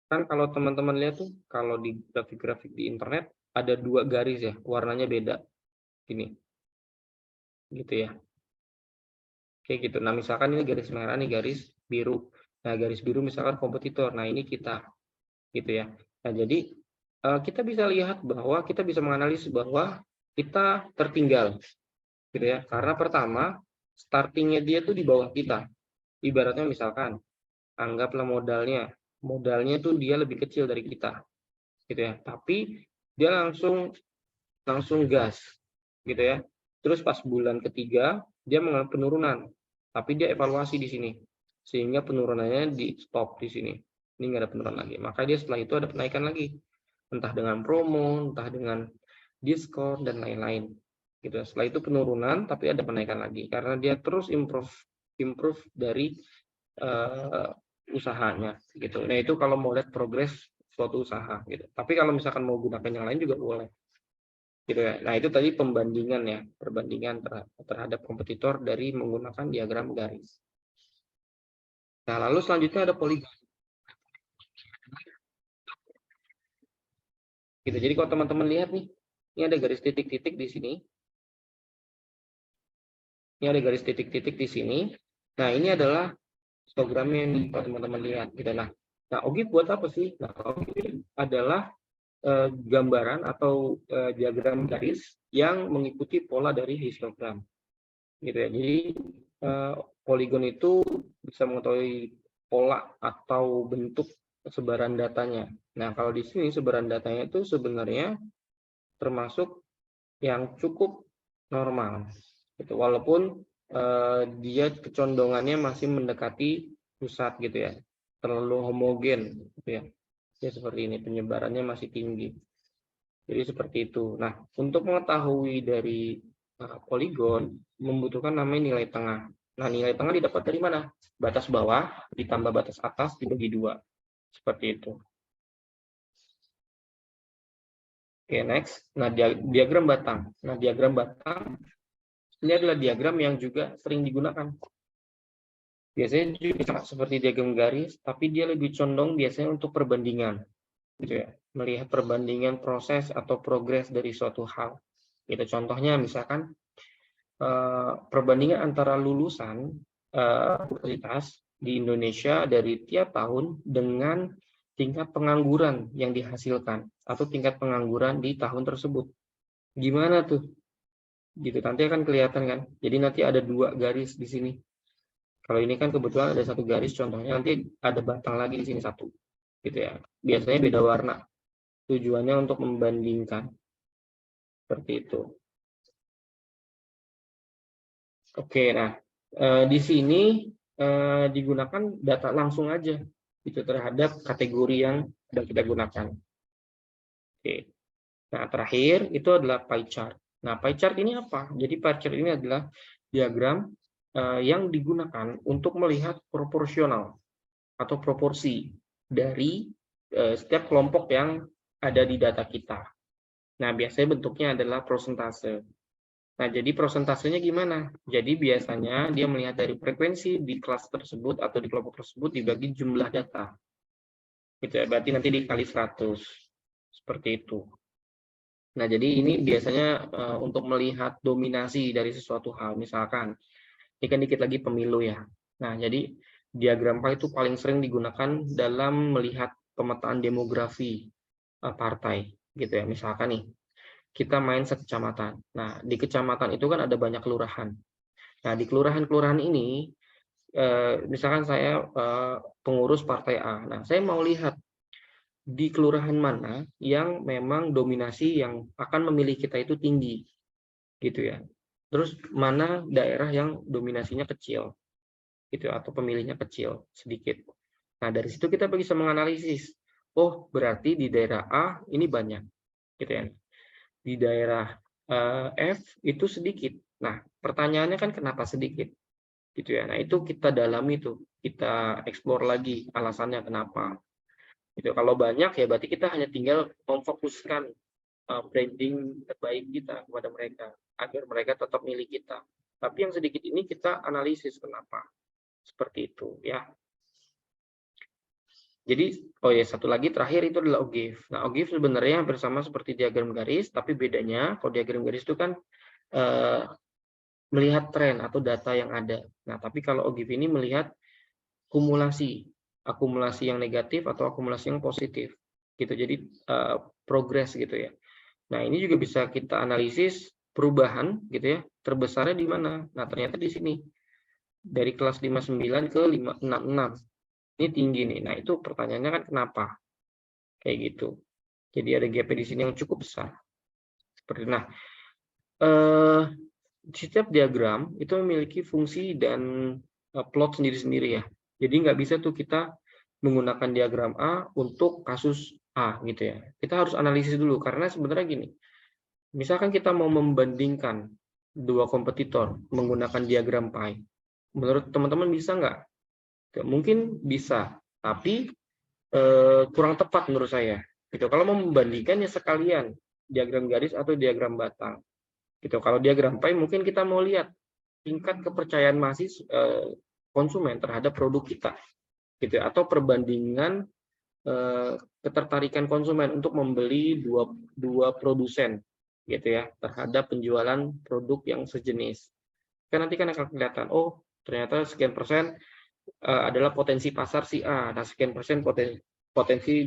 kan kalau teman-teman lihat tuh kalau di grafik-grafik di internet ada 2 garis ya, warnanya beda. Ini. Gitu ya. Kayak gitu. Nah, misalkan ini garis merah, ini garis biru. Nah, garis biru misalkan kompetitor. Nah, ini kita. Gitu ya. Nah, jadi kita bisa lihat bahwa kita bisa menganalisis bahwa kita tertinggal. Gitu ya. Karena pertama, startingnya dia tuh di bawah kita. Ibaratnya misalkan, anggaplah modalnya. Modalnya tuh dia lebih kecil dari kita. Gitu ya. Tapi dia langsung gas. Gitu ya. Terus pas bulan ketiga, dia mengalami penurunan. Tapi dia evaluasi di sini, sehingga penurunannya di stop di sini. Ini nggak ada penurunan lagi. Maka dia setelah itu ada penaikan lagi, entah dengan promo, entah dengan diskon dan lain-lain. Gitu. Setelah itu penurunan, tapi ada penaikan lagi karena dia terus improve dari usahanya. Gitu. Nah, itu kalau mau lihat progres suatu usaha. Gitu. Tapi kalau misalkan mau gunakan yang lain juga boleh. Gitu ya. Nah, itu tadi pembandingan ya, perbandingan terhadap kompetitor dari menggunakan diagram garis. Nah, lalu selanjutnya ada poligon. Gitu. Jadi kalau teman-teman lihat nih, ini ada garis titik-titik di sini. Ini ada garis titik-titik di sini. Nah, ini adalah histogramnya nih kalau teman-teman lihat. Gitu. Nah, OGIF buat apa sih? Nah, OGIF adalah gambaran atau diagram garis yang mengikuti pola dari histogram, gitu ya. Jadi poligon itu bisa mengetahui pola atau bentuk sebaran datanya. Nah, kalau di sini sebaran datanya itu sebenarnya termasuk yang cukup normal. Gitu. Walaupun dia kecondongannya masih mendekati pusat gitu ya, terlalu homogen gitu ya. Ya seperti ini, penyebarannya masih tinggi. Jadi seperti itu. Nah, untuk mengetahui dari poligon membutuhkan namanya nilai tengah. Nah, nilai tengah didapat dari mana? Batas bawah ditambah batas atas dibagi 2. Seperti itu. Oke, next. Nah, diagram batang. Nah, diagram batang ini adalah diagram yang juga sering digunakan. Biasanya juga seperti diagram garis, tapi dia lebih condong biasanya untuk perbandingan. Gitu ya. Melihat perbandingan proses atau progres dari suatu hal. Itu contohnya misalkan perbandingan antara lulusan universitas di Indonesia dari tiap tahun dengan tingkat pengangguran yang dihasilkan atau tingkat pengangguran di tahun tersebut. Gimana tuh? Gitu nanti akan kelihatan kan. Jadi nanti ada 2 garis di sini. Kalau ini kan kebetulan ada 1 garis contohnya, nanti ada batang lagi di sini 1. Gitu ya. Biasanya beda warna. Tujuannya untuk membandingkan. Seperti itu. Oke, nah di sini digunakan data langsung aja itu terhadap kategori yang sudah kita gunakan. Oke. Nah, terakhir itu adalah pie chart. Nah, pie chart ini apa? Jadi pie chart ini adalah diagram yang digunakan untuk melihat proporsional atau proporsi dari setiap kelompok yang ada di data kita. Nah, biasanya bentuknya adalah prosentase. Nah, jadi prosentasenya gimana? Jadi biasanya dia melihat dari frekuensi di kelas tersebut atau di kelompok tersebut dibagi jumlah data. Gitu ya, berarti nanti dikali 100. Seperti itu. Nah, jadi ini biasanya untuk melihat dominasi dari sesuatu hal. Misalkan, ini kan dikit lagi pemilu ya. Nah, jadi diagram pie itu paling sering digunakan dalam melihat pemetaan demografi partai. Gitu ya, misalkan nih. Kita main sekecamatan. Nah, di kecamatan itu kan ada banyak kelurahan. Nah, di kelurahan-kelurahan ini, misalkan saya pengurus partai A. Nah, saya mau lihat di kelurahan mana yang memang dominasi yang akan memilih kita itu tinggi, gitu ya. Terus mana daerah yang dominasinya kecil, gitu atau pemilihnya kecil sedikit. Nah, dari situ kita bisa menganalisis. Oh, berarti di daerah A ini banyak, gitu ya. Di daerah F itu sedikit. Nah, pertanyaannya kan kenapa sedikit? Gitu ya. Nah, itu kita dalami tuh, kita explore lagi alasannya kenapa. Gitu. Kalau banyak ya berarti kita hanya tinggal memfokuskan branding terbaik kita kepada mereka agar mereka tetap milih kita. Tapi yang sedikit ini kita analisis kenapa. Seperti itu ya. Jadi, oh ya satu lagi terakhir itu adalah OGIF. Nah, OGIF sebenarnya hampir sama seperti diagram garis, tapi bedanya kalau diagram garis itu kan melihat tren atau data yang ada. Nah, tapi kalau OGIF ini melihat akumulasi yang negatif atau akumulasi yang positif. Gitu. Jadi progres gitu ya. Nah, ini juga bisa kita analisis perubahan gitu ya. Terbesarnya di mana? Nah, ternyata di sini. Dari kelas 59 ke 566. Ini tinggi nih. Nah, itu pertanyaannya kan kenapa? Kayak gitu. Jadi ada gap di sini yang cukup besar. Seperti nah, setiap diagram itu memiliki fungsi dan plot sendiri-sendiri ya. Jadi nggak bisa tuh kita menggunakan diagram A untuk kasus A gitu ya. Kita harus analisis dulu karena sebenarnya gini. Misalkan kita mau membandingkan 2 kompetitor menggunakan diagram pie. Menurut teman-teman bisa nggak? Mungkin bisa, tapi kurang tepat menurut saya. Gitu. Kalau mau membandingkan ya sekalian diagram garis atau diagram batang. Gitu. Kalau diagram pie mungkin kita mau lihat tingkat kepercayaan konsumen terhadap produk kita. Gitu. Atau perbandingan ketertarikan konsumen untuk membeli dua produsen gitu ya terhadap penjualan produk yang sejenis. Kan nanti kan akan kelihatan, oh ternyata sekian persen adalah potensi pasar si A, nah sekian persen potensi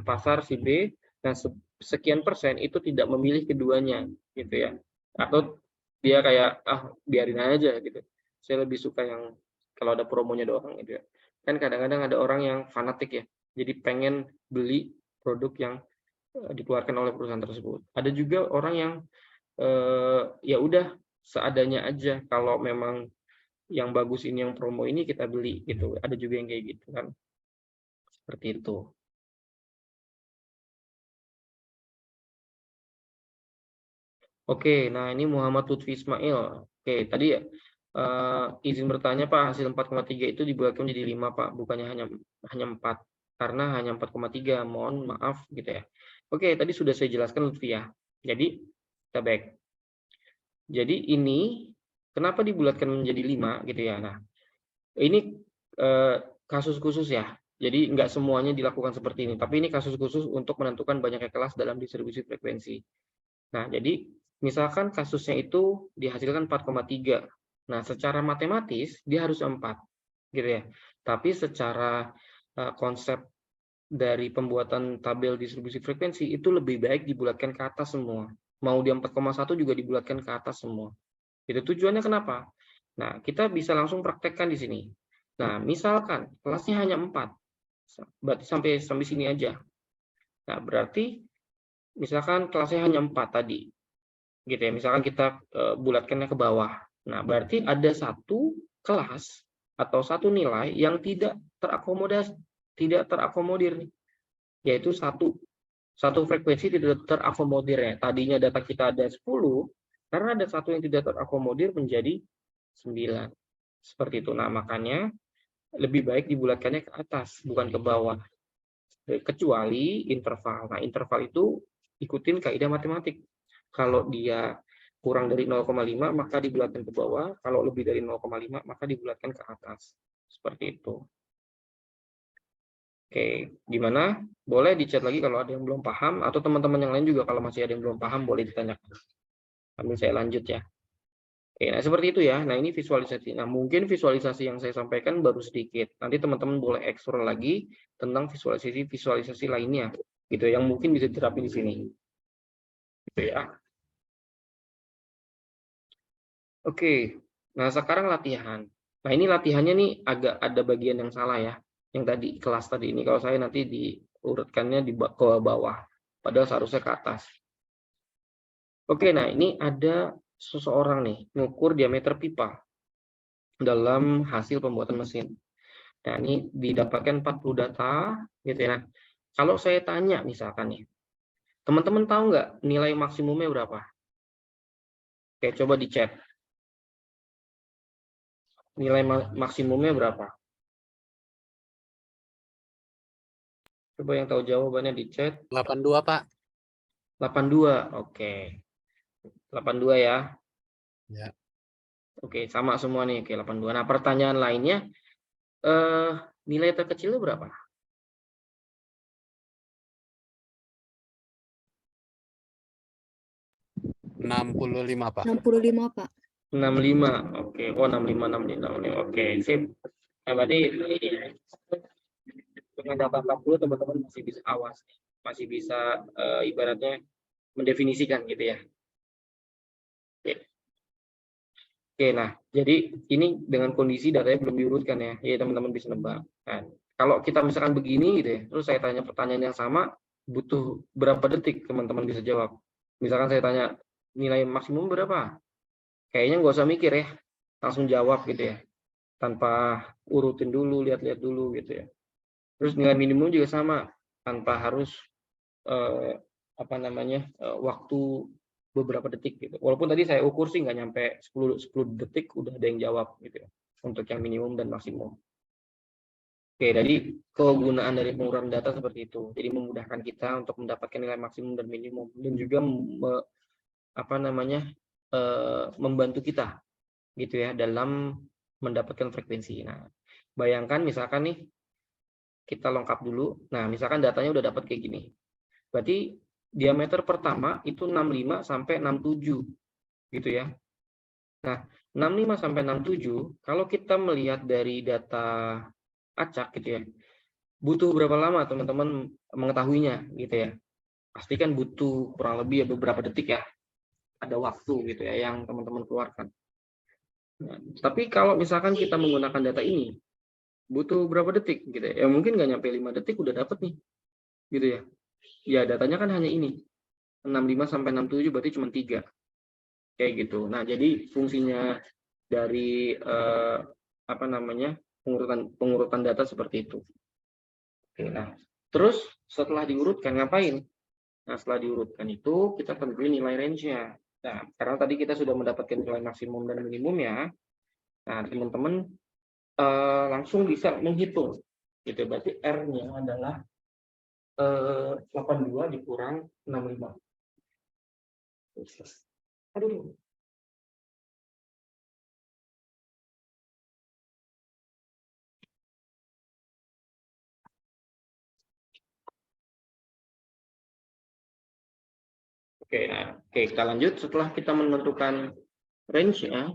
pasar si B, dan sekian persen itu tidak memilih keduanya, gitu ya. Atau dia kayak biarin aja gitu. Saya lebih suka yang kalau ada promonya doang gitu ya. Kan kadang-kadang ada orang yang fanatik ya, jadi pengen beli produk yang dikeluarkan oleh perusahaan tersebut. Ada juga orang yang ya udah seadanya aja, kalau memang yang bagus ini, yang promo ini kita beli gitu. Ada juga yang kayak gitu kan. Seperti itu. Oke, nah ini Muhammad Lutfi Ismail. Oke, tadi izin bertanya Pak, hasil 4,3 itu dibuatkan menjadi 5 Pak, bukannya hanya 4. Karena hanya 4,3, mohon maaf gitu ya. Oke, tadi sudah saya jelaskan Lutfi ya. Jadi kita back. Jadi ini kenapa dibulatkan menjadi 5 gitu ya. Nah, ini kasus khusus ya. Jadi nggak semuanya dilakukan seperti ini, tapi ini kasus khusus untuk menentukan banyaknya kelas dalam distribusi frekuensi. Nah, jadi misalkan kasusnya itu dihasilkan 4,3. Nah, secara matematis dia harus 4, gitu ya. Tapi secara konsep dari pembuatan tabel distribusi frekuensi itu lebih baik dibulatkan ke atas semua. Mau dia 4,1 juga dibulatkan ke atas semua. Itu tujuannya kenapa? Nah, kita bisa langsung praktekkan di sini. Nah, misalkan kelasnya hanya 4. Berarti sampai sini aja. Nah, berarti misalkan kelasnya hanya 4 tadi, gitu ya. Misalkan kita bulatkannya ke bawah. Nah, berarti ada satu kelas atau satu nilai yang tidak terakomodir nih, yaitu satu frekuensi tidak terakomodir ya. Tadinya data kita ada 10, karena ada satu yang tidak terakomodir menjadi 9. Seperti itu. Nah, makanya lebih baik dibulatkannya ke atas, bukan ke bawah. Kecuali interval. Nah, interval itu ikutin kaidah matematik. Kalau dia kurang dari 0,5 maka dibulatkan ke bawah, kalau lebih dari 0,5 maka dibulatkan ke atas. Seperti itu. Oke, gimana? Boleh di-chat lagi kalau ada yang belum paham, atau teman-teman yang lain juga kalau masih ada yang belum paham boleh ditanyakan. Sambil saya lanjut ya. Oke, nah seperti itu ya. Nah, ini visualisasi. Nah, mungkin visualisasi yang saya sampaikan baru sedikit. Nanti teman-teman boleh eksplor lagi tentang visualisasi lainnya, gitu yang mungkin bisa diterapin di sini. Gitu ya. Oke, nah sekarang latihan. Nah, ini latihannya nih agak ada bagian yang salah ya. Yang tadi kelas tadi ini, kalau saya nanti diurutkannya ke bawah, padahal seharusnya ke atas. Oke, nah ini ada seseorang nih mengukur diameter pipa dalam hasil pembuatan mesin. Nah, ini didapatkan 40 data gitu ya. Nah, kalau saya tanya misalkan nih, teman-teman tahu nggak nilai maksimumnya berapa? Oke, coba di chat. Nilai maksimumnya berapa? Coba yang tahu jawabannya di chat. 82, Pak. 82. Oke. 82 ya. Ya. Oke, sama semua nih. Oke, 82. Nah, pertanyaan lainnya, nilai terkecilnya berapa? 65, Pak. 65, Pak. 65. Oke. Oh, 65. Oke, sip. Nah, berarti dengan data 40 teman-teman masih bisa awas. Masih bisa ibaratnya mendefinisikan gitu ya. Oke, nah jadi ini dengan kondisi datanya belum diurutkan ya, jadi teman-teman bisa nebak. Nah, kalau kita misalkan begini gitu ya, terus saya tanya pertanyaan yang sama, butuh berapa detik teman-teman bisa jawab? Misalkan saya tanya nilai maksimum berapa? Kayaknya nggak usah mikir ya, langsung jawab gitu ya, tanpa urutin dulu, lihat-lihat dulu gitu ya. Terus nilai minimum juga sama, tanpa harus waktu beberapa detik gitu. Walaupun tadi saya ukur sih nggak nyampe 10 detik udah ada yang jawab gitu ya, untuk yang minimum dan maksimum. Oke, jadi kegunaan dari pengurahan data seperti itu. Jadi memudahkan kita untuk mendapatkan nilai maksimum dan minimum, dan juga membantu kita gitu ya dalam mendapatkan frekuensi. Nah, bayangkan misalkan nih kita lengkap dulu. Nah, misalkan datanya udah dapat kayak gini. Berarti diameter pertama itu 65 sampai 67 gitu ya. Nah, 65 sampai 67 kalau kita melihat dari data acak gitu ya. Butuh berapa lama teman-teman mengetahuinya gitu ya. Pasti kan butuh kurang lebih ya beberapa detik ya. Ada waktu gitu ya yang teman-teman keluarkan. Nah, tapi kalau misalkan kita menggunakan data ini butuh berapa detik gitu ya. Ya mungkin nggak nyampe 5 detik udah dapat nih. Gitu ya. ya datanya kan hanya ini. 65 sampai 67 berarti cuma 3. Kayak gitu. Nah, jadi fungsinya dari apa namanya? pengurutan data seperti itu. Oke, nah, terus setelah diurutkan ngapain? Nah, setelah diurutkan itu kita tentuin nilai range-nya. Nah, karena tadi kita sudah mendapatkan nilai maksimum dan minimum ya. Nah, teman-teman langsung bisa menghitung. Gitu. Berarti R-nya adalah 82 dikurang 65. Aduh. Oke, nah, kita lanjut. Setelah kita menentukan range-nya,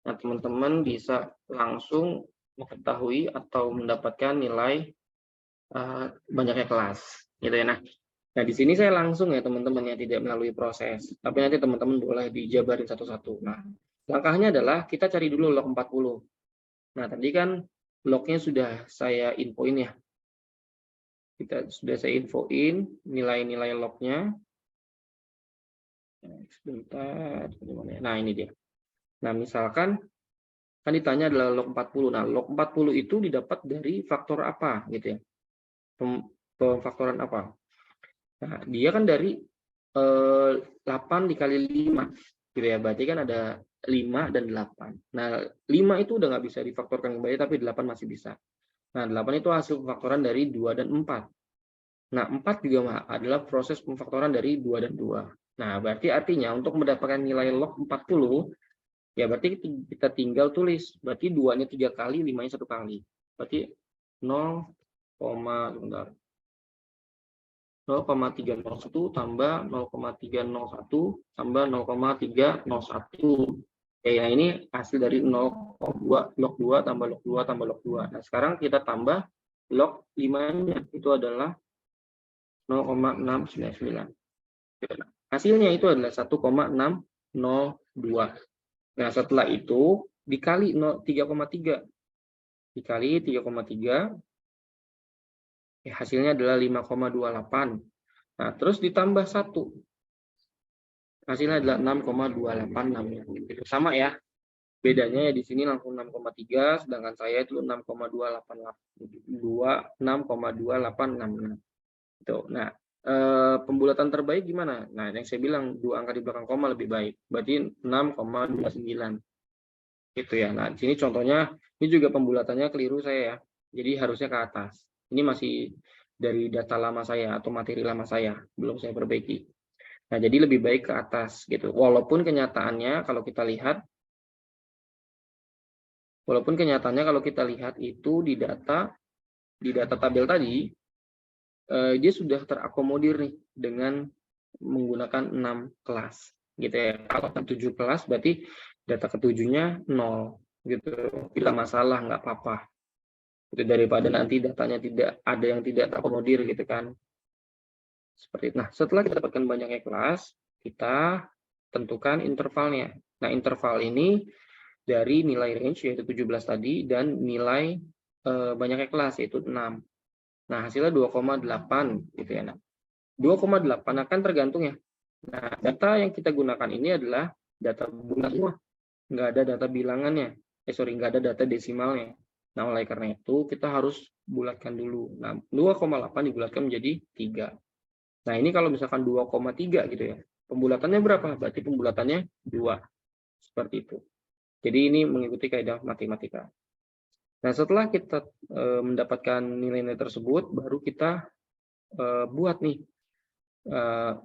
nah teman-teman bisa langsung mengetahui atau mendapatkan nilai banyaknya kelas, gitu ya. Nah di sini saya langsung ya teman-teman ya, tidak melalui proses, tapi nanti teman-teman boleh dijabarin satu-satu. Nah, langkahnya adalah kita cari dulu log 40. Nah, tadi kan lognya sudah saya infoin ya. Sudah saya infoin nilai-nilai lognya. Sebentar, nah ini dia. Nah, misalkan kan ditanya adalah log 40. Nah, log 40 itu didapat dari faktor apa gitu ya? Pemfaktoran apa? Nah, dia kan dari 8 dikali 5 gitu ya. Berarti kan ada 5 dan 8. Nah, 5 itu udah nggak bisa difaktorkan kembali, tapi 8 masih bisa. Nah, 8 itu hasil pemfaktoran dari 2 dan 4. Nah, 4 juga adalah proses pemfaktoran dari 2 dan 2. Nah, berarti artinya untuk mendapatkan nilai log 40, ya berarti kita tinggal tulis. Berarti 2-nya 3 kali, 5-nya 1 kali. Berarti 0,301 tambah 0,301 tambah 0,301. Ya, ini hasil dari 0,2 log 2 tambah log 2 tambah log 2. Nah, sekarang kita tambah log 5-nya, itu adalah 0,699. Hasilnya itu adalah 1,602. Nah, setelah itu dikali 3,3. Dikali 3,3, ya, hasilnya adalah 5,28. Nah, terus ditambah 1. Hasilnya adalah 6,286. Sama ya. Bedanya ya di sini langsung 6,3, sedangkan saya itu 6,286. Itu. Nah, pembulatan terbaik gimana? Nah, yang saya bilang 2 angka di belakang koma lebih baik. Berarti 6,29. Gitu ya. Nah, di sini contohnya, ini juga pembulatannya keliru saya ya. Jadi harusnya ke atas. Ini masih dari data lama saya atau materi lama saya, belum saya perbaiki. Nah, jadi lebih baik ke atas gitu. Walaupun kenyataannya kalau kita lihat itu di data tabel tadi, dia sudah terakomodir nih dengan menggunakan 6 kelas gitu ya. Kalau 7 kelas berarti data ke-7-nya 0 gitu. Tidak masalah, nggak apa-apa. Itu daripada nanti datanya ada yang tidak terakomodir gitu kan. Seperti itu. Nah, setelah kita dapatkan banyaknya kelas, kita tentukan intervalnya. Nah, interval ini dari nilai range yaitu 17 tadi dan nilai banyaknya kelas yaitu 6. Nah, hasilnya 2,8 gitu ya. Nah, 2,8 akan tergantung ya. Nah, data yang kita gunakan ini adalah data bulat semua. Nggak ada data bilangannya. Nggak ada data desimalnya. Nah, oleh karena itu kita harus bulatkan dulu. Nah, 2,8 dibulatkan menjadi 3. Nah, ini kalau misalkan 2,3 gitu ya. Pembulatannya berapa? Berarti pembulatannya 2. Seperti itu. Jadi ini mengikuti kaidah matematika. Nah, setelah kita mendapatkan nilai-nilai tersebut, baru kita buat nih.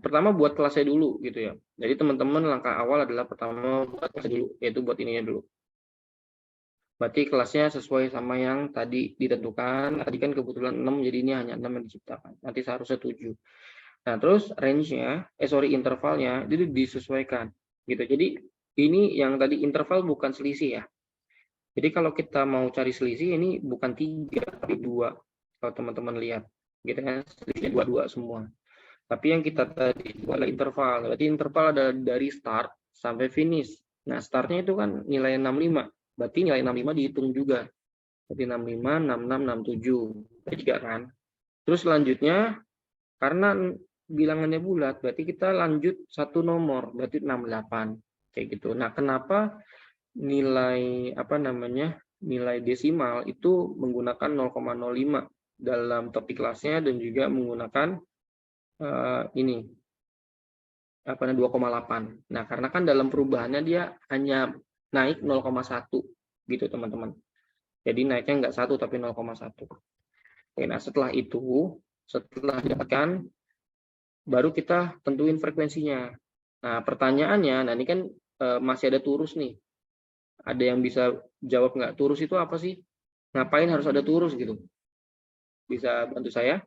Pertama buat kelasnya dulu gitu ya. Jadi teman-teman langkah awal adalah pertama buat kelasnya dulu, yaitu buat ininya dulu. Berarti kelasnya sesuai sama yang tadi ditentukan. Tadi kan kebetulan 6, jadi ini hanya 6 yang diciptakan. Nanti seharusnya 7. Nah, terus range-nya, intervalnya itu disesuaikan gitu. Jadi ini yang tadi interval bukan selisih ya. Jadi kalau kita mau cari selisih ini bukan 3 tapi 2. Kalau teman-teman lihat, gitu kan, selisihnya 2 semua. Tapi yang kita tadi itu adalah interval. Berarti interval adalah dari start sampai finish. Nah, startnya itu kan nilai 65. Berarti nilai 65 dihitung juga. Berarti 65, 66, 67. 3 kan. Terus selanjutnya Karena bilangannya bulat, berarti kita lanjut satu nomor, berarti 68. Kayak gitu. Nah, kenapa nilai nilai desimal itu menggunakan 0,05 dalam topik kelasnya dan juga menggunakan ini 2,8. Nah, karena kan dalam perubahannya dia hanya naik 0,1 gitu, teman-teman. Jadi naiknya nggak 1 tapi 0,1. Oke, nah setelah itu, setelah didapatkan, baru kita tentuin frekuensinya. Nah, pertanyaannya, nah ini kan masih ada turus nih. Ada yang bisa jawab nggak? Turus itu apa sih? Ngapain harus ada turus gitu? Bisa bantu saya?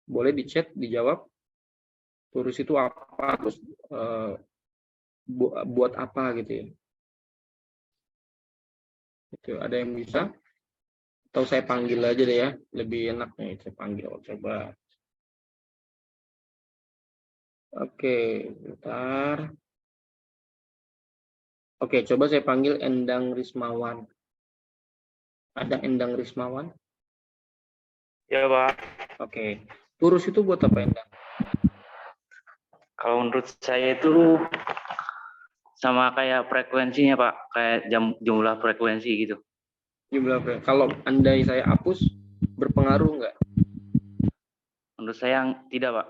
Boleh di chat, dijawab. Turus itu apa? Terus buat apa gitu ya? Itu ada yang bisa? Atau saya panggil aja deh ya, lebih enaknya saya panggil. Coba. Oke, bentar. Oke, coba saya panggil Endang Rismawan. Ada Endang Rismawan? Ya, Pak. Oke. Turus itu buat apa, Endang? Kalau menurut saya itu sama kayak frekuensinya, Pak. Kayak jumlah frekuensi gitu. Kalau andai saya hapus, berpengaruh nggak? Menurut saya tidak, Pak.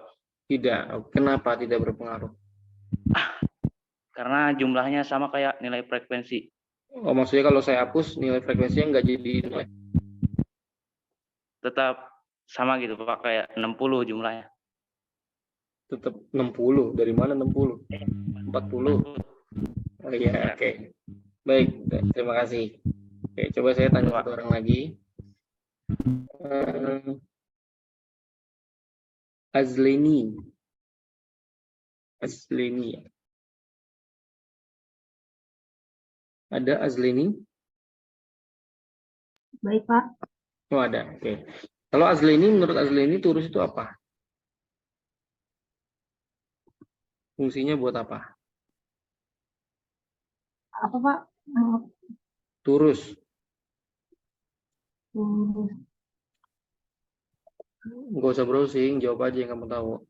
Tidak. Kenapa tidak berpengaruh? Karena jumlahnya sama kayak nilai frekuensi. Oh, maksudnya kalau saya hapus, nilai frekuensinya nggak jadi nilai. Tetap sama gitu, Pak. Kayak 60 jumlahnya. Tetap 60. Dari mana 60? 40. Oh iya, oke. Baik, terima kasih. Oke, coba saya tanya satu orang lagi. Azleni. Ada Azleni? Baik, Pak. Oh, ada. Oke. Kalau Azleni, menurut Azleni turus itu apa? Fungsinya buat apa? Apa, Pak? Turus. Nggak usah browsing, jawab aja yang kamu tahu.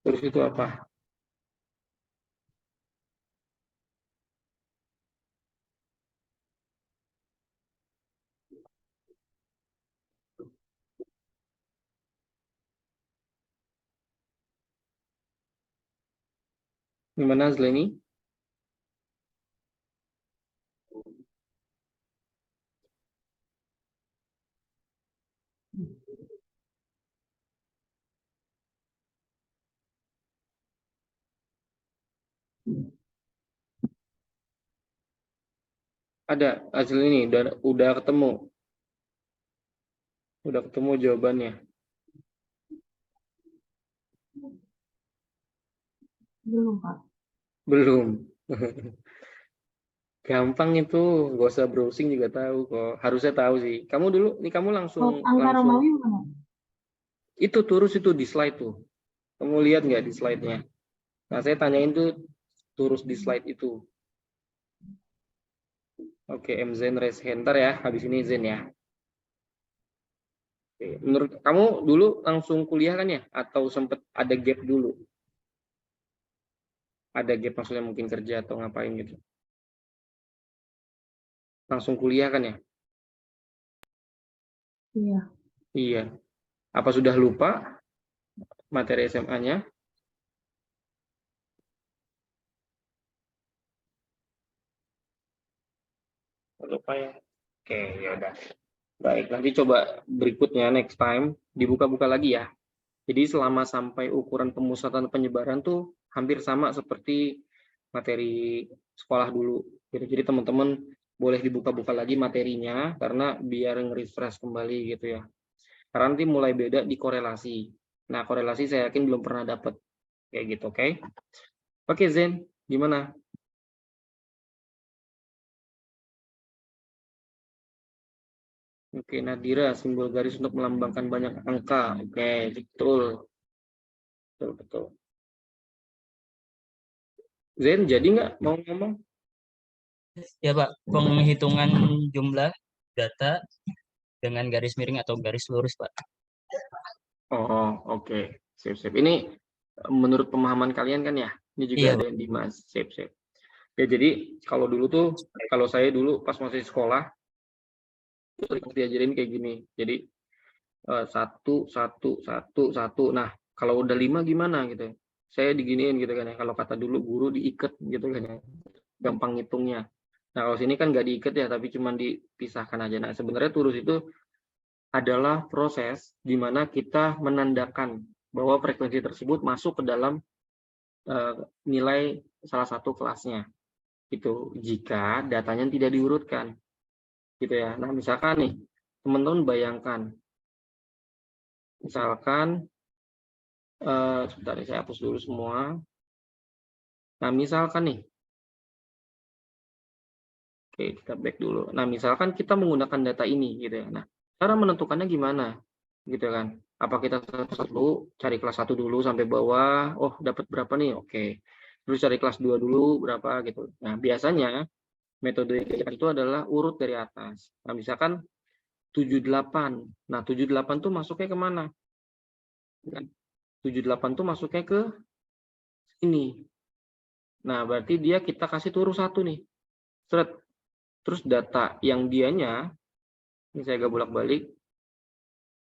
Turus itu apa? Gimana, Azleni? Ada, Azleni udah ketemu. Udah ketemu jawabannya. Belum, Pak. Belum. Gampang itu, nggak usah browsing juga tahu kok. Harusnya tahu sih. Kamu dulu, nih kamu langsung Angka Romawi mana? itu turus itu di slide tuh. Kamu lihat nggak di slide-nya? Nah, saya tanyain tuh turus di slide itu. Oke, Zen raise hand ya. Habis ini Zen ya. Oke. Menurut kamu dulu langsung kuliah kan ya? Atau sempat ada gap dulu? Ada gap maksudnya mungkin kerja atau ngapain gitu? Langsung kuliah kan ya? Iya. Iya. Apa sudah lupa materi SMA-nya? Lupa ya. Oke, ya udah. Baik, nanti coba berikutnya next time dibuka-buka lagi ya. Jadi selama sampai ukuran pemusatan penyebaran tuh hampir sama seperti materi sekolah dulu. Jadi teman-teman boleh dibuka-buka lagi materinya karena biar nge-refresh kembali gitu ya. Karena nanti mulai beda di korelasi. Nah, korelasi saya yakin belum pernah dapat kayak gitu, oke? Oke, Zen, gimana? Oke, Nadira, simbol garis untuk melambangkan banyak angka. Oke, betul. Betul. Zen, jadi nggak mau ngomong? Ya Pak, penghitungan jumlah data dengan garis miring atau garis lurus Pak. Oh, oke. Sip. Ini menurut pemahaman kalian kan ya? Ini juga Iya, ada yang Dimas. Sip. Ya, jadi kalau saya dulu pas masih sekolah, itu diajarin kayak gini. Jadi, 1, 1, 1, 1. Nah, kalau udah 5 gimana gitu? Saya diginiin gitu kan ya, kalau kata dulu guru diikat gitu kan ya, gampang ngitungnya. Nah, kalau sini kan nggak diikat ya, tapi cuma dipisahkan aja. Nah, sebenarnya turus itu adalah proses di mana kita menandakan bahwa frekuensi tersebut masuk ke dalam nilai salah satu kelasnya. Itu jika datanya tidak diurutkan. Gitu ya. Nah, misalkan nih, teman-teman bayangkan. Misalkan, sebentar ya, saya hapus dulu semua. Nah, misalkan nih, oke, kita back dulu. Nah, misalkan kita menggunakan data ini, gitu ya. Nah, cara menentukannya gimana? Gitu kan. Apa kita satu cari kelas 1 dulu sampai bawah, oh dapat berapa nih? Oke. Terus cari kelas 2 dulu berapa gitu. Nah, biasanya metode itu adalah urut dari atas. Nah, misalkan 78. Nah, 78 tuh masuknya kemana? 78 tuh masuknya ke sini. Nah, berarti kita kasih turun 1 nih. Seret. Terus data yang dianya, ini saya agak bolak-balik,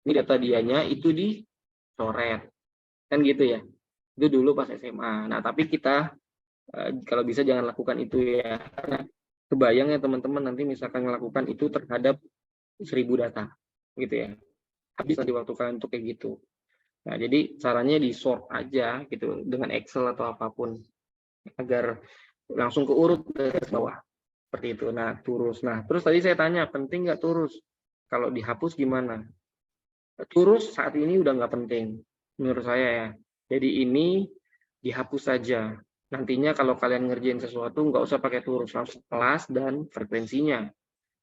ini data dianya itu dicoret. Kan gitu ya. Itu dulu pas SMA. Nah, tapi kita kalau bisa jangan lakukan itu ya. Karena kebayang ya teman-teman nanti misalkan melakukan itu terhadap 1000 data. Gitu ya. Habis nanti waktu kalian untuk kayak gitu. Nah, jadi caranya di sort aja gitu dengan Excel atau apapun agar langsung ke urut ke bawah. Seperti itu. Nah, turus. Nah, terus tadi saya tanya, penting nggak turus? Kalau dihapus gimana? Turus saat ini udah nggak penting menurut saya ya. Jadi ini dihapus saja. Nantinya kalau kalian ngerjain sesuatu nggak usah pakai turus, langsung kelas dan frekuensinya.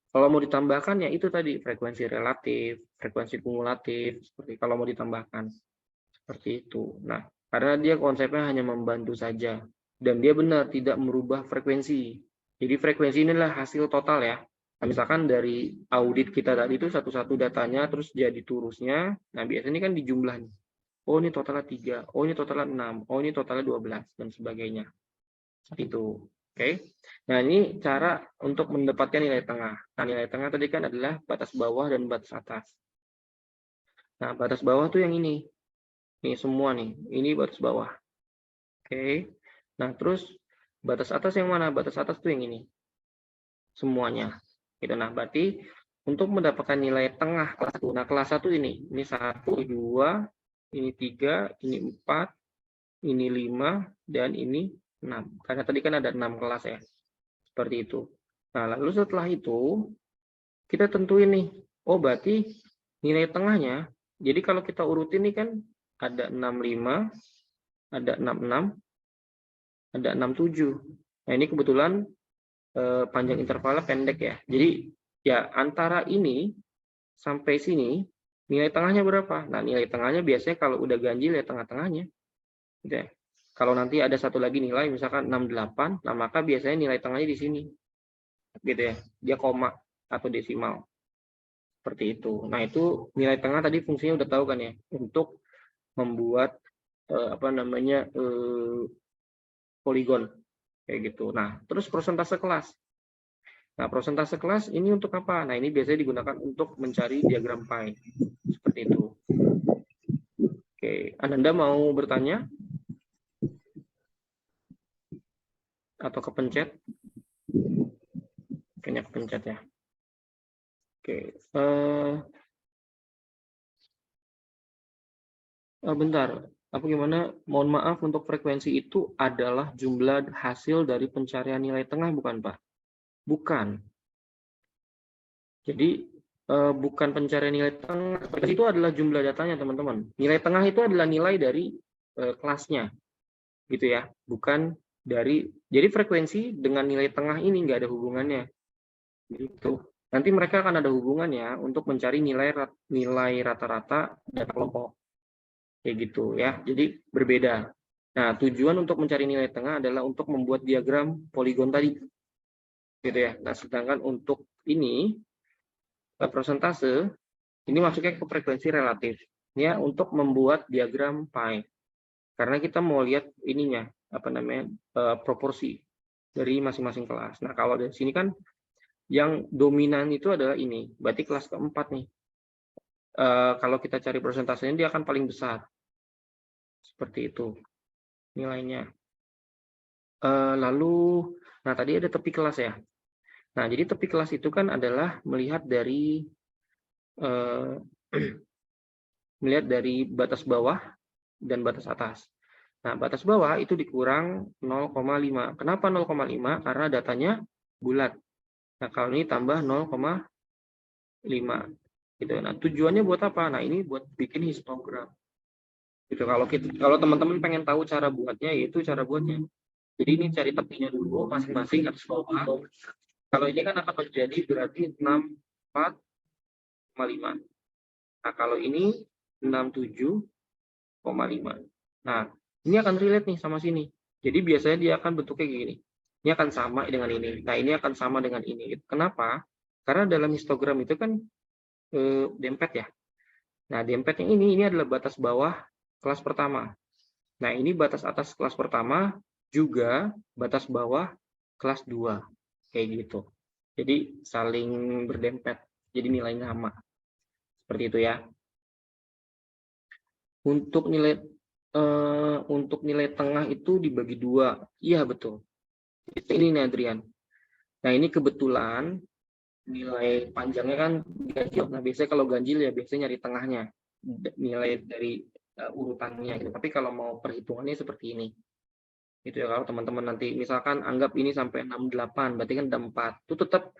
Kalau mau ditambahkan ya itu tadi frekuensi relatif, frekuensi kumulatif, seperti kalau mau ditambahkan seperti itu. Nah, karena dia konsepnya hanya membantu saja dan dia benar tidak merubah frekuensi. Jadi frekuensi inilah hasil total ya. Nah, misalkan dari audit kita tadi itu satu-satu datanya terus jadi turusnya. Nah, biasanya kan dijumlah nih. Oh, ini totalnya 3, oh ini totalnya 6, oh ini totalnya 12 dan sebagainya. Itu. Oke. Nah, ini cara untuk mendapatkan nilai tengah. Nah, nilai tengah tadi kan adalah batas bawah dan batas atas. Nah, batas bawah tuh yang ini. Ini semua nih. Ini batas bawah. Oke. Nah, terus batas atas yang mana? Batas atas tuh yang ini. Semuanya. Gitu. Nah, berarti untuk mendapatkan nilai tengah kelas 1. Nah, kelas 1 ini 1, 2, ini 3, ini 4, ini 5, dan ini 6. Karena tadi kan ada 6 kelas ya. Seperti itu. Nah, lalu setelah itu, kita tentuin nih. Oh, berarti nilai tengahnya, jadi kalau kita urutin nih kan, ada 65, ada 66, ada 67. Nah, ini kebetulan panjang intervalnya pendek ya. Jadi, ya antara ini sampai sini, nilai tengahnya berapa? Nah, nilai tengahnya biasanya kalau udah ganjil ya tengah-tengahnya. Gitu ya. Kalau nanti ada satu lagi nilai, misalkan 68, nah maka biasanya nilai tengahnya di sini. Gitu ya. Dia koma atau desimal. Seperti itu. Nah, itu nilai tengah tadi fungsinya udah tahu kan ya. Untuk membuat poligon. Kayak gitu. Nah, terus persentase kelas. Nah, persentase kelas ini untuk apa? Nah, ini biasanya digunakan untuk mencari diagram pie. Seperti itu. Oke, Ananda mau bertanya? Atau kepencet? Kayaknya kepencet ya. Oke. Bentar. Apa gimana? Mohon maaf, untuk frekuensi itu adalah jumlah hasil dari pencarian nilai tengah, bukan Pak? Bukan. Jadi bukan pencarian nilai tengah, itu adalah jumlah datanya teman-teman. Nilai tengah itu adalah nilai dari kelasnya, gitu ya. Bukan dari, jadi frekuensi dengan nilai tengah ini nggak ada hubungannya, gitu. Nanti mereka akan ada hubungannya untuk mencari nilai rata-rata data kelompok, kayak gitu ya. Jadi berbeda. Nah, tujuan untuk mencari nilai tengah adalah untuk membuat diagram poligon tadi. gitu ya. Nah, sedangkan untuk ini persentase ini masuknya ke frekuensi relatif ya untuk membuat diagram pie. Karena kita mau lihat ininya apa namanya proporsi dari masing-masing kelas. Nah, kalau dari sini kan yang dominan itu adalah ini, berarti kelas keempat nih. Kalau kita cari persentasenya dia akan paling besar. Seperti itu nilainya. Lalu, nah tadi ada tepi kelas ya. Nah, jadi tepi kelas itu kan adalah melihat dari batas bawah dan batas atas. Nah, batas bawah itu dikurang 0,5. Kenapa 0,5? Karena datanya bulat. Nah, kalau ini tambah 0,5. Gitu. Nah, tujuannya buat apa? Nah, ini buat bikin histogram. Gitu. Kalau teman-teman pengen tahu cara buatnya, yaitu cara buatnya. Jadi ini cari tepinya dulu masing-masing atas bawah. Kalau ini kan akan menjadi berarti 64,5. Nah, kalau ini 67,5. Nah, ini akan relate nih sama sini. Jadi biasanya dia akan bentuknya gini. Ini akan sama dengan ini. Nah, ini akan sama dengan ini. Kenapa? Karena dalam histogram itu kan dempet ya. Nah, dempet yang ini adalah batas bawah kelas pertama. Nah, ini batas atas kelas pertama juga batas bawah kelas 2. Kayak gitu. Jadi saling berdempet. Jadi nilainya sama. Seperti itu ya. Untuk nilai tengah itu dibagi 2. Iya, betul. Ini nih Adrian. Nah, ini kebetulan nilai panjangnya kan ganjil. Nah, biasanya kalau ganjil ya biasanya nyari tengahnya. Nilai dari urutannya gitu. Tapi kalau mau perhitungannya seperti ini. Gitu ya, kalau teman-teman nanti misalkan anggap ini sampai 68, berarti kan ada 4. Itu tetap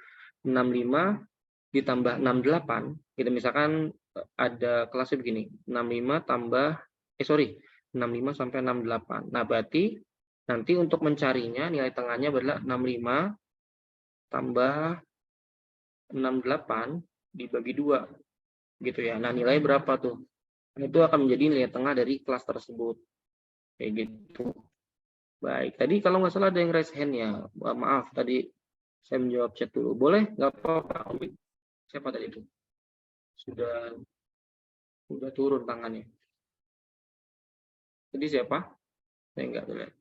65 ditambah 68. Gitu misalkan ada kelasnya begini. 65 tambah 65 sampai 68. Nah, berarti nanti untuk mencarinya nilai tengahnya adalah 65 tambah 68 dibagi 2. Gitu ya. Nah, nilai berapa tuh? Itu akan menjadi nilai tengah dari kelas tersebut. Kayak gitu. Baik, tadi kalau nggak salah ada yang raise hand ya. Maaf, tadi saya menjawab chat dulu. Boleh? Nggak apa-apa. Siapa tadi itu? Sudah turun tangannya. Tadi siapa? Saya nggak lihat.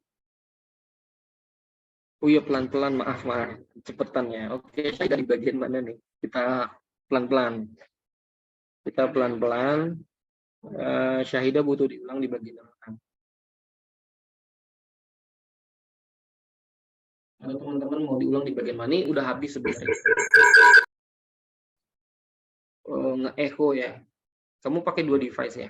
Oh iya, pelan-pelan. Maaf. Cepetan ya. Oke, saya dari bagian mana nih? Kita pelan-pelan. Syahidah butuh diulang di bagian mana? Kalau teman-teman mau diulang di bagian mana? Ini udah habis sebenarnya. Nge-echo ya. Kamu pakai 2 device ya.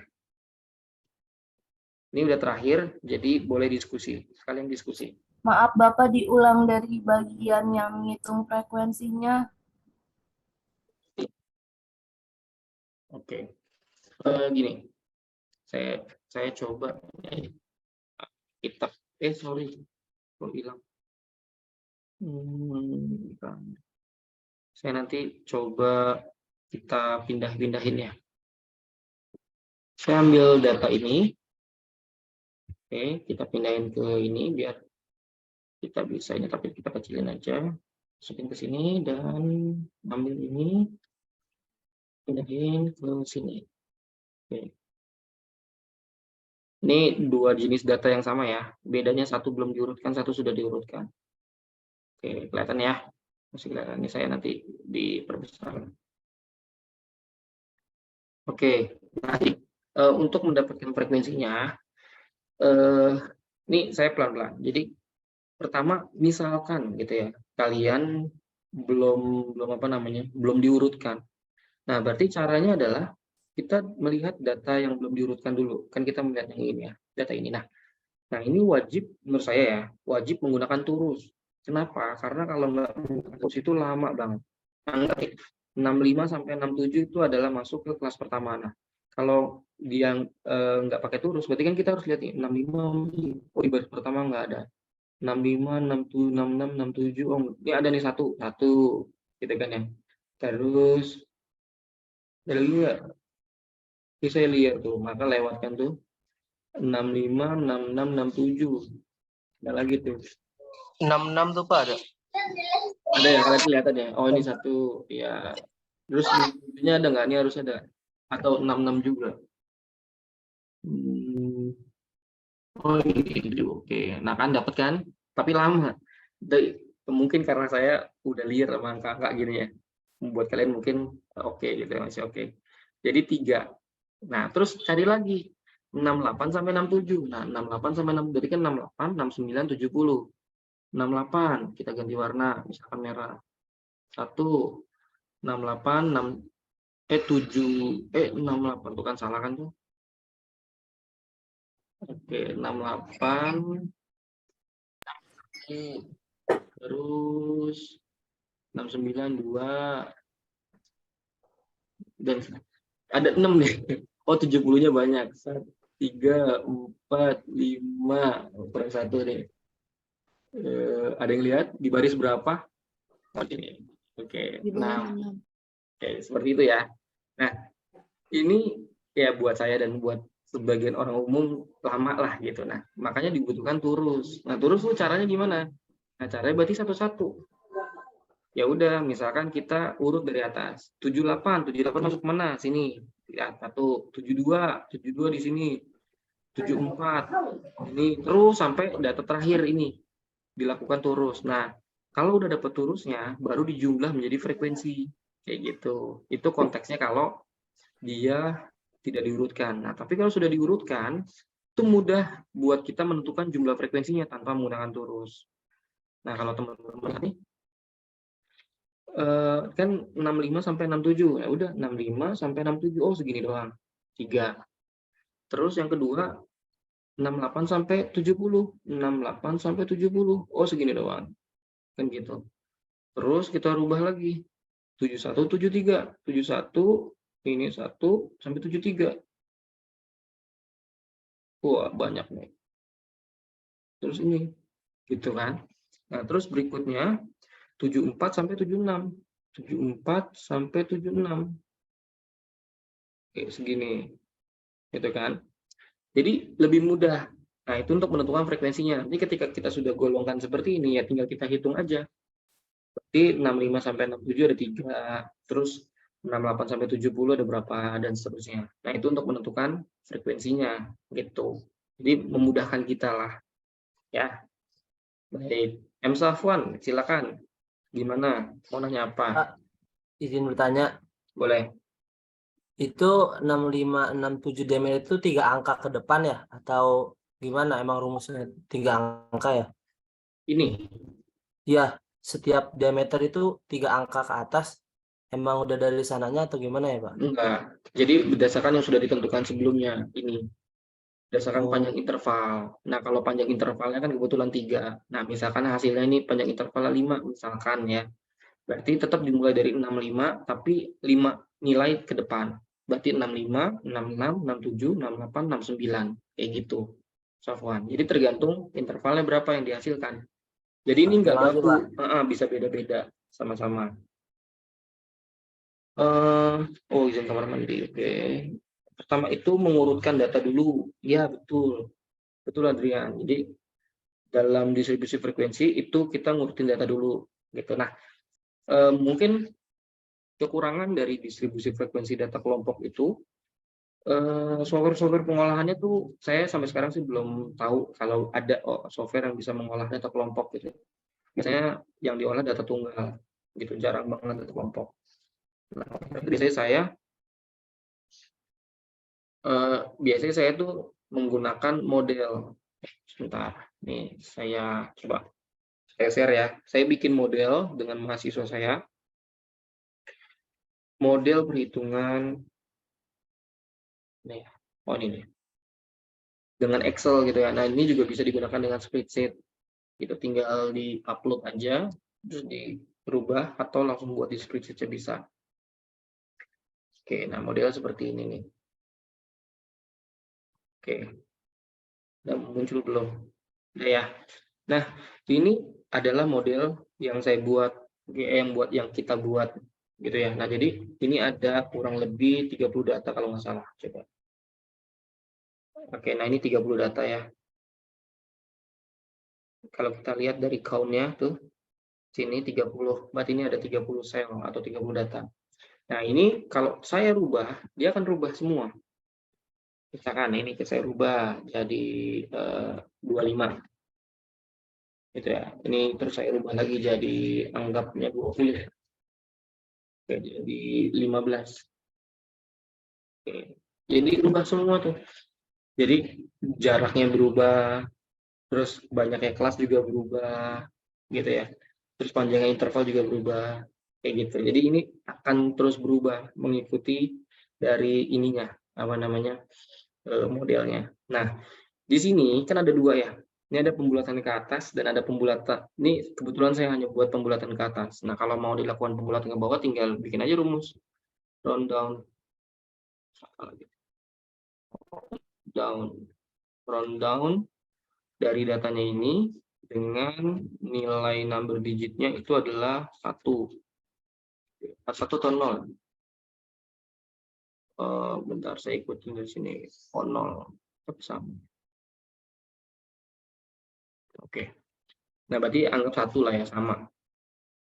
Ini udah terakhir, jadi boleh diskusi. Sekalian diskusi. Maaf Bapak, diulang dari bagian yang menghitung frekuensinya. Oke. Gini. Saya coba kitab. Sorry. Kok hilang? Saya nanti coba kita pindah-pindahin ya. Saya ambil data ini. Oke, kita pindahin ke ini biar kita bisa ini, tapi kita kecilin aja. Masukin ke sini dan ambil ini, pindahin ke sini. Oke. Ini 2 jenis data yang sama ya. Bedanya satu belum diurutkan, satu sudah diurutkan. Oke, kelihatan ya. Masih kelihatan. Ini saya nanti diperbesar. Oke, nanti untuk mendapatkan frekuensinya, ini saya pelan-pelan. Jadi pertama, misalkan gitu ya, kalian belum diurutkan. Nah, berarti caranya adalah kita melihat data yang belum diurutkan dulu. Kan kita melihat yang ini ya, data ini. Nah, ini wajib menurut saya ya, wajib menggunakan turus. Kenapa? Karena kalau nggak menggunakan turus itu lama banget. Anggap 65 sampai 67 itu adalah masuk ke kelas pertama. Nah, kalau dia nggak pakai turus, berarti kan kita harus lihat nih, 65, oh di baris pertama nggak ada. 65, 67, 66, 67, oh ini ada nih satu, gitu kan ya. Terus, ada lihat, ini saya lihat tuh, maka lewatkan tuh, 65, 66, 67, ada lagi tuh. 66 tuh Pak ada? Ada ya, kalian kelihatan ya? Oh, ini satu, ya. Terus ini ada nggak? Ini harus ada. Atau 66 juga. Oh, ini oke. Nah, kan dapat kan? Tapi lama. Mungkin karena saya udah liar sama angka-angka gini ya. Membuat kalian mungkin oke gitu ya, masih oke. Jadi 3. Nah, terus cari lagi. 68 sampai 67. Nah, 68 sampai 6, berarti kan 68, 69, 70. 68, kita ganti warna, misalkan merah. 1, 68, 68, bukan salah kan tuh. Oke, 68. Terus 69, 2. Dan ada 6 nih. Oh, 70-nya banyak. 3, 4, 5. Kurang 1 nih. Ada yang lihat di baris berapa? Oh, ini. Oke, 6. Oke, seperti itu ya. Nah, ini ya buat saya dan buat sebagian orang umum lama lah gitu. Nah, makanya dibutuhkan turus. Nah, turus tuh caranya gimana? Nah, caranya berarti satu-satu. Ya udah, misalkan kita urut dari atas. 78 masuk mana? Sini. Ya, 1, 72 di sini. 74. Ini terus sampai data terakhir ini dilakukan turus. Nah, kalau udah dapat turusnya, baru dijumlah menjadi frekuensi. Kayak gitu. Itu konteksnya kalau dia tidak diurutkan. Nah, tapi kalau sudah diurutkan, itu mudah buat kita menentukan jumlah frekuensinya tanpa menggunakan turus. Nah, kalau teman-teman ini kan 65 sampai 67. Ya udah, 65 sampai 67. Oh, segini doang. 3. Terus yang kedua 68 sampai 70. 68 sampai 70. Oh, segini doang. Kan gitu. Terus kita rubah lagi. 71 73. 71 ini 1 sampai 73. Wah, banyak nih. Terus ini gitu kan. Nah, terus berikutnya 74 sampai 76. 74 sampai 76. Oke, segini. Gitu kan. Jadi lebih mudah. Nah, itu untuk menentukan frekuensinya. Jadi ketika kita sudah golongkan seperti ini, ya tinggal kita hitung aja. Berarti 65 sampai 67 ada 3. Terus 68 sampai 70 ada berapa, dan seterusnya. Nah, itu untuk menentukan frekuensinya. Gitu. Jadi memudahkan kita lah. Ya. Baik. M. Safwan, silakan. Gimana? Mau nanya apa? Pak, izin bertanya, Boleh. itu 65, 67 diameter itu 3 angka ke depan ya? Atau gimana? Emang rumusnya 3 angka ya? Ini. Iya, setiap diameter itu 3 angka ke atas. Emang udah dari sananya atau gimana ya, Pak? Enggak. Jadi berdasarkan yang sudah ditentukan sebelumnya. Ini. Berdasarkan Oh. panjang interval. Nah, kalau panjang intervalnya kan kebetulan 3. Nah, misalkan hasilnya ini panjang intervalnya 5, misalkan ya. Berarti tetap dimulai dari 65, tapi 5 nilai ke depan. Berarti 65, 66, 67, 68, 69. Kayak gitu, Safwan. Jadi tergantung intervalnya berapa yang dihasilkan. Jadi ini nggak Terima kasih, baku, bisa beda-beda sama-sama. Izin kamar mandi, oke. Pertama itu mengurutkan data dulu. Ya, betul. Betul, Adrian. Jadi dalam distribusi frekuensi itu kita ngurutin data dulu. Gitu. Nah, mungkin kekurangan dari distribusi frekuensi data kelompok itu, software pengolahannya tuh saya sampai sekarang sih belum tahu kalau ada software yang bisa mengolah data kelompok gitu. Biasanya yang diolah data tunggal, gitu, jarang banget data kelompok. Nah, biasanya saya tuh menggunakan model. Sebentar, nih saya coba saya share ya. Saya bikin model dengan mahasiswa saya. Model perhitungan nih, ini nih. Dengan Excel gitu ya. Nah, ini juga bisa digunakan dengan spreadsheet. Itu tinggal di-upload aja, terus dirubah atau langsung buat di spreadsheet-nya bisa. Oke, nah modelnya seperti ini nih. Oke. Udah muncul belum? Udah ya. Nah, ini adalah model yang saya buat, yang kita buat gitu ya. Nah, jadi ini ada kurang lebih 30 data kalau nggak salah. Coba. Oke, nah ini 30 data ya. Kalau kita lihat dari count-nya tuh, Sini 30, berarti ini ada 30 sel atau 30 data. Nah, ini kalau saya rubah, dia akan rubah semua. Misalkan ini saya rubah jadi 25. Gitu ya. Ini terus saya rubah lagi jadi anggapnya 20. Oke, jadi 15. Oke. Jadi rubah semua tuh. Jadi jaraknya berubah, terus banyaknya kelas juga berubah, gitu ya. Terus panjangnya interval juga berubah, kayak gitu. Jadi ini akan terus berubah mengikuti dari ininya, apa namanya, modelnya. Nah, di sini kan ada dua ya. Ini ada pembulatan ke atas dan ada pembulatan. Ini kebetulan saya hanya buat pembulatan ke atas. Nah, kalau mau dilakukan pembulatan ke bawah, tinggal bikin aja rumus. Round down. Round down dari datanya ini dengan nilai number digitnya itu adalah 1. 1 atau 0. Bentar, saya ikutin dari sini. 0. Tetap sama. Oke. Nah, berarti anggap 1 lah ya, sama.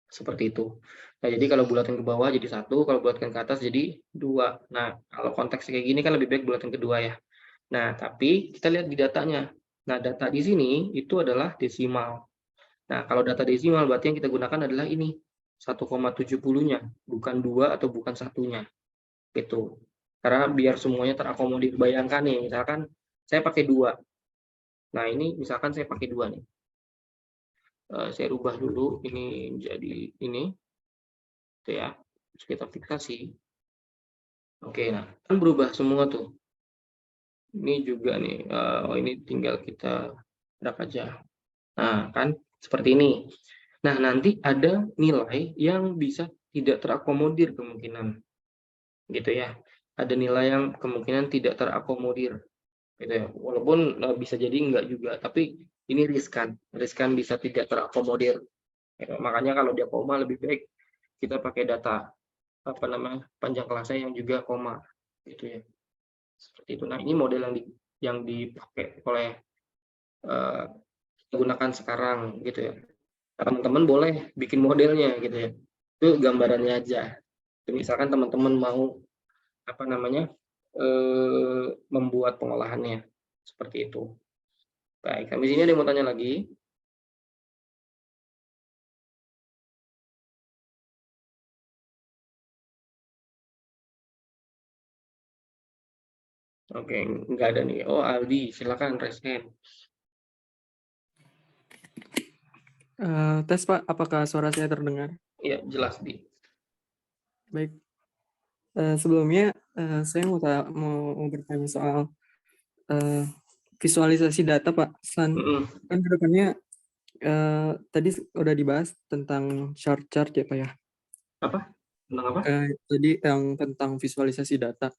Seperti itu. Nah, jadi kalau bulatan ke bawah jadi 1, kalau bulatan ke atas jadi 2. Nah, kalau konteks kayak gini kan lebih baik bulatan kedua ya. Nah, tapi kita lihat di datanya. Nah, data di sini itu adalah desimal. Nah, kalau data desimal berarti yang kita gunakan adalah ini. 1,70-nya, bukan 2 atau bukan 1-nya. Gitu. Karena biar semuanya terakomodir. Bayangkan nih, misalkan saya pakai 2. Nah, ini misalkan saya pakai 2 nih. Saya rubah dulu ini jadi ini. Itu ya. Terus kita fiksasi. Oke, nah, kan berubah semua tuh. Ini juga nih. Ini tinggal kita drag aja. Nah, kan seperti ini. Nah, nanti ada nilai yang bisa tidak terakomodir kemungkinan. Gitu ya. Ada nilai yang kemungkinan tidak terakomodir. Gitu ya. Walaupun bisa jadi enggak juga, tapi ini riskan. Riskan bisa tidak terakomodir. Ya, makanya kalau dia koma lebih baik kita pakai data apa namanya panjang kelasnya yang juga koma gitu ya. Seperti itu. Nah, ini model yang dipakai oleh gunakan sekarang gitu ya. Teman-teman boleh bikin modelnya gitu ya. Itu gambarannya aja. Misalkan teman-teman mau apa namanya membuat pengolahannya seperti itu. Baik, kami sini ada yang mau tanya lagi? Oke, nggak ada nih. Oh, Aldi, silakan raise hand. Tes Pak, apakah suara saya terdengar? Iya, jelas Di. Baik. Sebelumnya saya mau bertanya soal visualisasi data Pak. Kan kedepannya tadi udah dibahas tentang chart ya Pak ya. Apa? Tentang apa? Jadi yang tentang visualisasi data.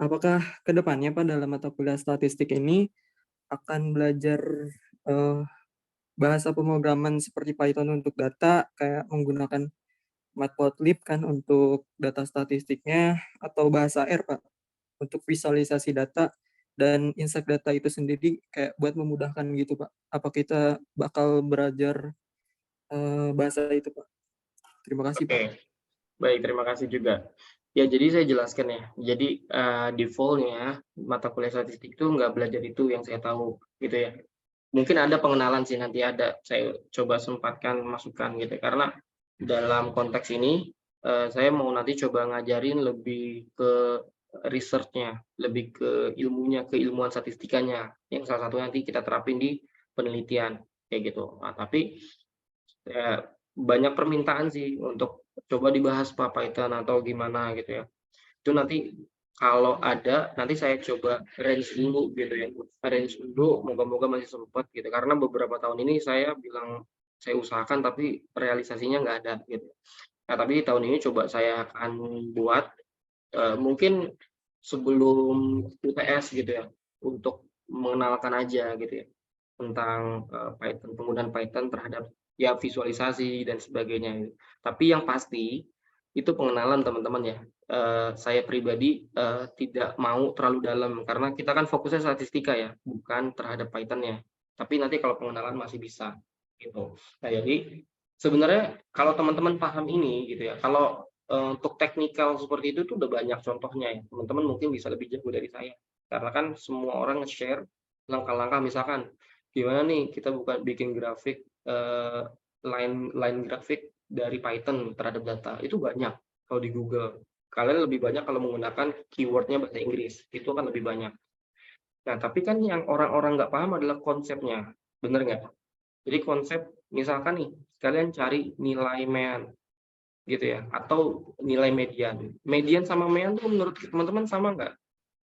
Apakah kedepannya Pak dalam mata kuliah statistik ini akan belajar bahasa pemrograman seperti Python untuk data, kayak menggunakan matplotlib kan untuk data statistiknya, atau bahasa R Pak untuk visualisasi data dan insight data itu sendiri kayak buat memudahkan gitu Pak. Apa kita bakal belajar bahasa itu Pak? Terima kasih Pak. Baik, terima kasih juga. Ya, jadi saya jelaskan ya. Jadi defaultnya mata kuliah statistik itu nggak belajar itu yang saya tahu gitu ya. Mungkin ada pengenalan sih nanti ada. Saya coba sempatkan masukan gitu. Karena dalam konteks ini saya mau nanti coba ngajarin lebih ke research-nya, lebih ke ilmunya, keilmuan statistikanya. Yang salah satu nanti kita terapin di penelitian kayak gitu. Nah, tapi banyak permintaan sih untuk coba dibahas Pak Python atau gimana gitu ya. Itu nanti kalau ada nanti saya coba range dulu gitu ya. Range dulu, moga-moga masih sempat gitu. Karena beberapa tahun ini saya bilang saya usahakan tapi realisasinya nggak ada gitu. Nah, tapi tahun ini coba saya akan buat mungkin sebelum UTS gitu ya, untuk mengenalkan aja gitu ya tentang Python, penggunaan Python terhadap ya visualisasi dan sebagainya. Tapi yang pasti itu pengenalan teman-teman ya. Saya pribadi tidak mau terlalu dalam karena kita kan fokusnya statistika ya, bukan terhadap Python-nya. Tapi nanti kalau pengenalan masih bisa gitu. Nah, jadi sebenarnya kalau teman-teman paham ini gitu ya, kalau untuk teknikal seperti itu tuh udah banyak contohnya ya. Teman-teman mungkin bisa lebih jago dari saya. Karena kan semua orang nge-share langkah-langkah, misalkan gimana nih kita bukan bikin grafik line grafik dari Python terhadap data. Itu banyak kalau di Google. Kalian lebih banyak kalau menggunakan keywordnya bahasa Inggris. Itu kan lebih banyak. Nah, tapi kan yang orang-orang nggak paham adalah konsepnya. Bener nggak? Jadi konsep, misalkan nih, kalian cari nilai mean, gitu ya, atau nilai median. Median sama mean tuh menurut teman-teman sama nggak?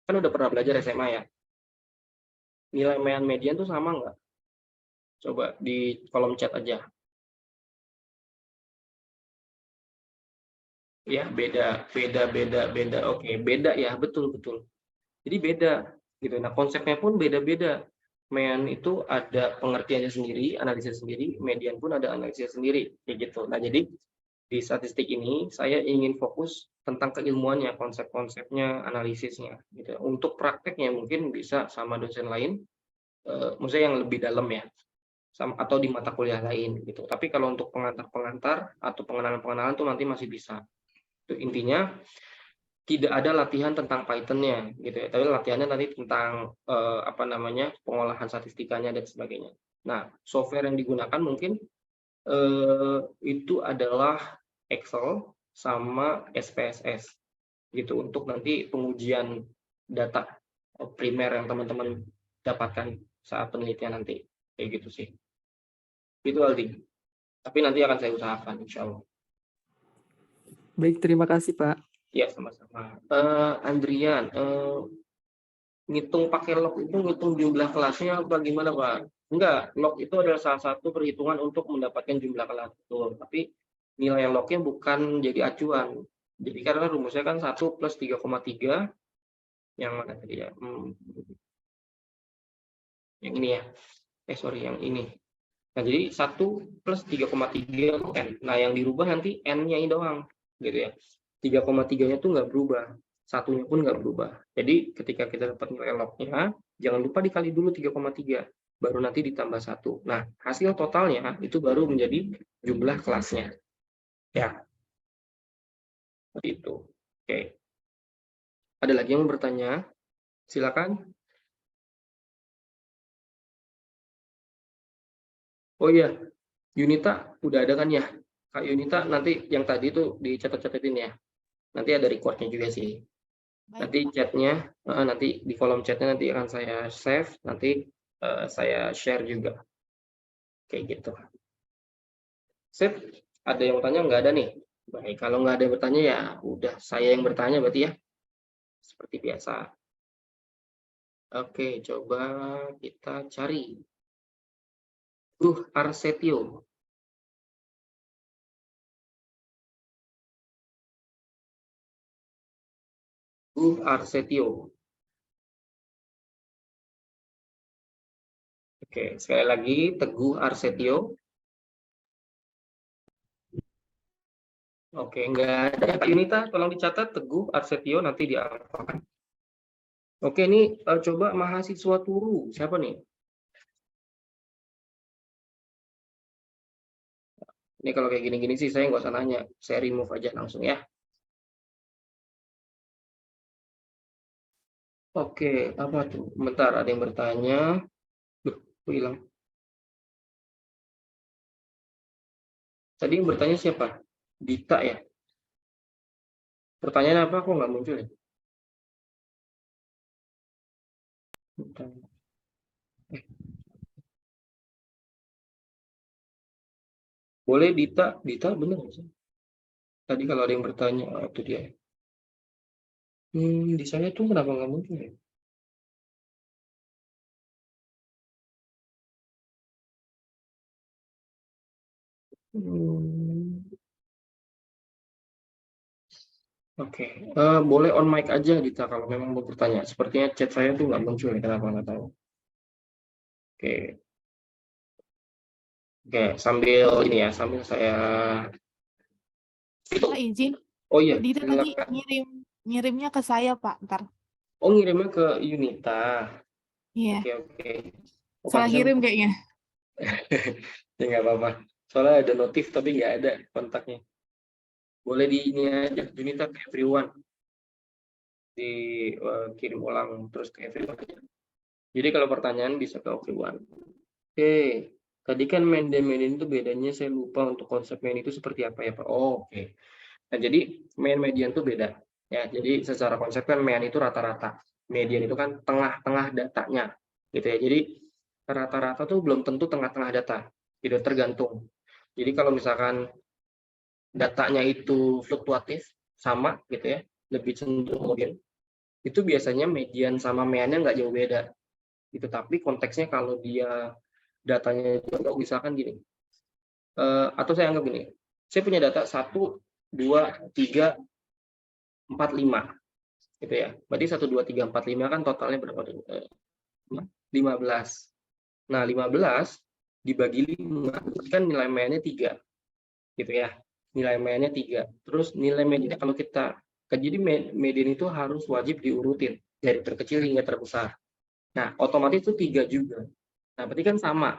Kan udah pernah belajar SMA ya. Nilai mean median tuh sama nggak? Coba di kolom chat aja. Ya, beda. Oke, beda ya, betul. Jadi beda, gitu. Nah, konsepnya pun beda-beda. Mean itu ada pengertiannya sendiri, analisis sendiri, median pun ada analisis sendiri, kayak gitu. Nah, jadi di statistik ini saya ingin fokus tentang keilmuannya, konsep-konsepnya, analisisnya. Gitu. Untuk prakteknya mungkin bisa sama dosen lain, maksudnya yang lebih dalam ya, atau di mata kuliah lain. Gitu. Tapi kalau untuk pengantar-pengantar atau pengenalan-pengenalan tuh nanti masih bisa. Itu intinya tidak ada latihan tentang Python-nya, gitu ya. Tapi latihannya nanti tentang pengolahan statistikanya dan sebagainya. Nah, software yang digunakan mungkin itu adalah Excel sama SPSS gitu untuk nanti pengujian data primer yang teman-teman dapatkan saat penelitian nanti, kayak gitu sih. Itu Aldi. Tapi nanti akan saya usahakan, insya Allah. Baik, terima kasih Pak. Ya, sama-sama. Andrian, ngitung pakai log itu ngitung jumlah kelasnya apa gimana Pak? Enggak, log itu adalah salah satu perhitungan untuk mendapatkan jumlah kelas. Betul. Tapi nilai lognya bukan jadi acuan. Jadi karena rumusnya kan 1 plus 3,3. Yang mana tadi ya? Yang ini ya. Yang ini. Nah, jadi 1 plus 3,3 itu N. Nah, yang dirubah nanti N-nya ini doang. Gitu ya. 3,3-nya tuh nggak berubah. Satunya pun nggak berubah. Jadi ketika kita dapat nilai lognya, jangan lupa dikali dulu 3,3. Baru nanti ditambah 1. Nah, hasil totalnya itu baru menjadi jumlah kelasnya. Ya. Seperti itu. Oke. Ada lagi yang mau bertanya? Silakan. Oh iya, Yunita udah ada kan ya? Kak Yunita nanti yang tadi itu dicatat-catatin ya. Nanti ada recordnya juga sih. Nanti chatnya, nanti di kolom chatnya nanti akan saya save, nanti saya share juga. Kayak gitu. Sip, ada yang bertanya? Nggak ada nih. Baik, kalau nggak ada yang bertanya ya udah saya yang bertanya berarti ya. Seperti biasa. Oke, coba kita cari. Arsetio. Arsetio. Oke, sekali lagi Teguh Arsetio. Oke, enggak ada Kak Yunita, tolong dicatat Teguh Arsetio nanti diapakan. Oke, ini coba mahasiswa Turu. Siapa nih? Ini kalau kayak gini-gini sih saya nggak usah nanya. Saya remove aja langsung ya. Oke, apa tuh? Bentar, ada yang bertanya. Duh, hilang. Tadi yang bertanya siapa? Dita ya? Pertanyaan apa? Kok nggak muncul ya? Boleh Dita? Dita bener nggak sih? Tadi kalau ada yang bertanya, itu dia. Di saya tuh kenapa nggak muncul ya? Oke, boleh on mic aja Dita kalau memang mau bertanya. Sepertinya chat saya tuh nggak muncul ya, kenapa nggak tahu. Oke. Oke, sambil ini ya, sambil saya Pak izin. Oh iya, Dita tadi silakan. ngirimnya ke saya Pak, ntar. Oh, ngirimnya ke Yunita. Iya. Oke. Salah kirim kayaknya. Ya nggak apa-apa. Soalnya ada notif tapi nggak ada kontaknya. Boleh di ini aja, Junita ke everyone. Kirim ulang terus ke everyone. Jadi kalau pertanyaan bisa ke everyone. Oke. Tadi kan main dan median itu bedanya saya lupa untuk konsep main itu seperti apa ya Pak. Oh, oke. Nah, jadi main median itu beda. Ya, jadi secara konsep kan main itu rata-rata. Median itu kan tengah-tengah datanya. Gitu ya. Jadi rata-rata tuh belum tentu tengah-tengah data. Gitu, tergantung. Jadi kalau misalkan datanya itu fluktuatif sama gitu ya, lebih cenderung median, itu biasanya median sama meannya nggak jauh beda. Gitu, tapi konteksnya kalau dia datanya juga misalkan gini, atau saya anggap gini, saya punya data 1, 2, 3, 4, 5, gitu ya. Berarti 1, 2, 3, 4, 5 kan totalnya berapa? 15. Nah, 15 dibagi 5, kan nilai mainnya 3, gitu ya. Nilai mainnya 3. Terus nilai median kalau kita, jadi median itu harus wajib diurutin dari terkecil hingga terbesar. Nah, otomatis itu 3 juga. Nah, berarti kan sama,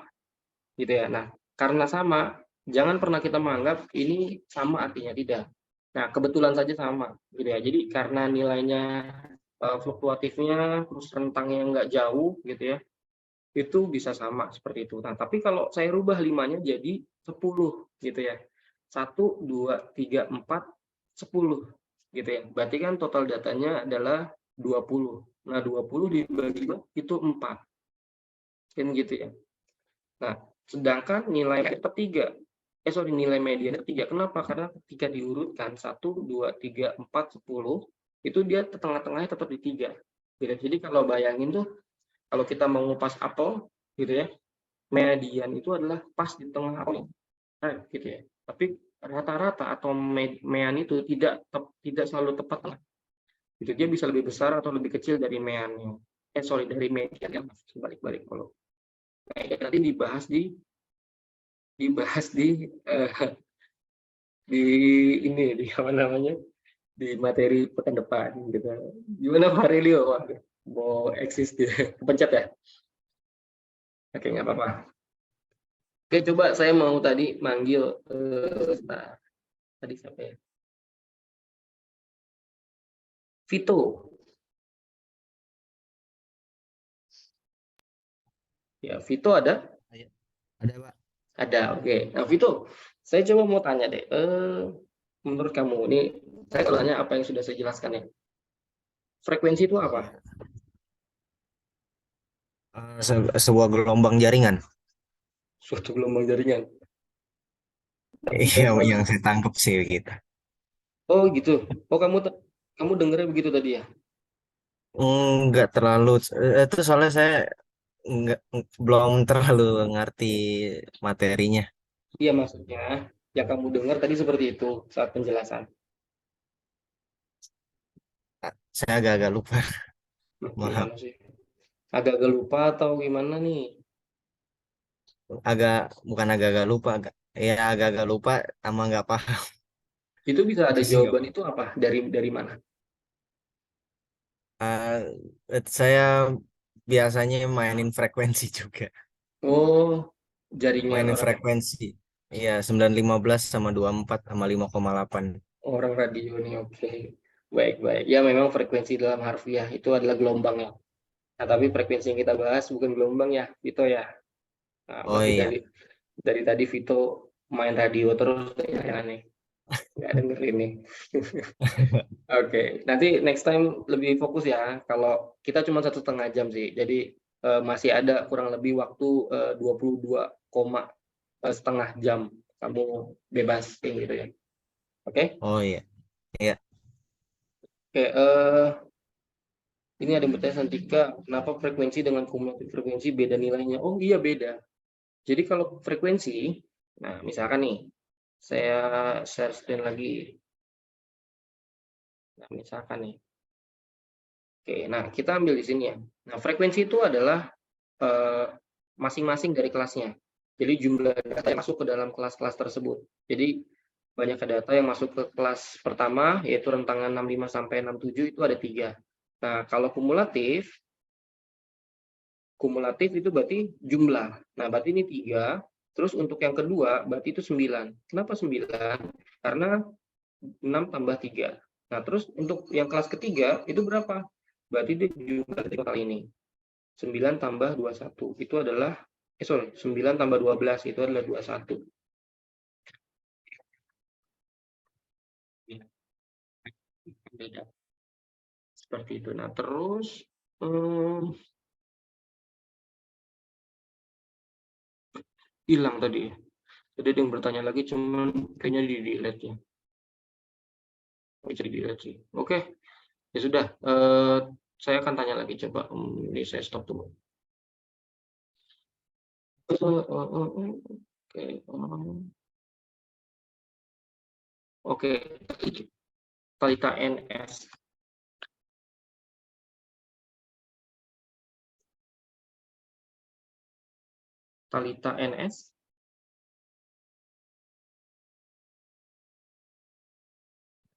gitu ya. Nah, karena sama, jangan pernah kita menganggap ini sama artinya tidak. Nah, kebetulan saja sama, gitu ya. Jadi karena nilainya fluktuatifnya, terus rentangnya nggak jauh, gitu ya, itu bisa sama seperti itu. Nah, tapi kalau saya rubah 5-nya jadi 10, gitu ya. 1, 2, 3, 4, 10, gitu ya. Berarti kan total datanya adalah 20. Nah, 20 dibagi 2 itu 4. Kan gitu ya. Nah, sedangkan nilai tetap 3. Nilai median 3. Kenapa? Karena ketika diurutkan 1, 2, 3, 4, 10, itu dia tengah-tengahnya tetap di 3. Gitu. Jadi kalau bayangin tuh, kalau kita mau ngupas apel, gitu ya, median itu adalah pas di tengah apel. Nah, gitu ya. Tapi rata-rata atau mean itu tidak selalu tepat lah. Gitu. Dia bisa lebih besar atau lebih kecil dari meannya. Dari median yang balik-balik kalau. Nah, nanti dibahas di ini di apa namanya, di materi pekan depan gitu. Gimana Pak Relio? Wah, mau eksis dia pencet ya? Oke, nggak apa-apa. Oke, coba saya mau tadi manggil tadi siapa ya? Vito. Ya, Vito ada? Ada, Pak. Ada, oke. Nah, Vito, saya coba mau tanya deh. Menurut kamu, ini saya tanya apa yang sudah saya jelaskan ya. Frekuensi itu apa? Sebuah gelombang jaringan. Suatu gelombang jaringan. Iya, yang saya tangkap sih gitu. Oh gitu. Oh kamu dengarnya begitu tadi ya? Enggak terlalu, itu soalnya saya belum terlalu ngerti materinya. Iya maksudnya, yang kamu dengar tadi seperti itu saat penjelasan. Saya agak-agak lupa. Maaf. Gimana sih? Agak-agak lupa atau gimana nih? Bukan agak-agak lupa, agak-agak lupa sama nggak paham. Itu bisa ada Itu sih nggak jawaban itu apa? Dari mana? saya biasanya mainin frekuensi juga. Oh, jaringan Mainin orang frekuensi. Iya, 915 sama 24 sama 5,8. radio nih. Oke. Baik. Ya memang frekuensi dalam harfiah itu adalah gelombang ya. Nah, tapi frekuensi yang kita bahas bukan gelombang ya, Vito ya. Nah, Oh berarti iya. dari tadi Vito main radio terus ya aneh. Nggak denger ini. Oke, nanti next time lebih fokus ya. Kalau kita cuma 1,5 jam sih, jadi masih ada kurang lebih waktu 22,5 jam kamu bebas kayak gitu ya. Oke? Oh iya. Iya. Oke, ini ada yang bertanya Santika, kenapa frekuensi dengan kumulatif frekuensi beda nilainya? Oh iya beda. Jadi kalau frekuensi, nah misalkan nih, saya share screen lagi. Nah, misalkan nih. Oke, nah kita ambil di sini ya. Nah, frekuensi itu adalah masing-masing dari kelasnya. Jadi jumlah data yang masuk ke dalam kelas-kelas tersebut. Jadi banyak data yang masuk ke kelas pertama, yaitu rentangan 65 sampai 67 itu ada 3. Nah, kalau kumulatif itu berarti jumlah. Nah, berarti ini 3 Terus untuk yang kedua, berarti itu 9. Kenapa 9? Karena 6 tambah 3. Nah, terus untuk yang kelas ketiga, itu berapa? Berarti dia juga kali ini. 9 tambah 21. Itu adalah, 9 tambah 12, itu adalah 21. Beda. Seperti itu. Nah, terus, hilang tadi. Jadi ada yang bertanya lagi, cuman kayaknya di delete ya. Bisa di delete sih. Oke, ya sudah. Saya akan tanya lagi, coba. Ini saya stop dulu. Oke, Talita NS. Talita NS.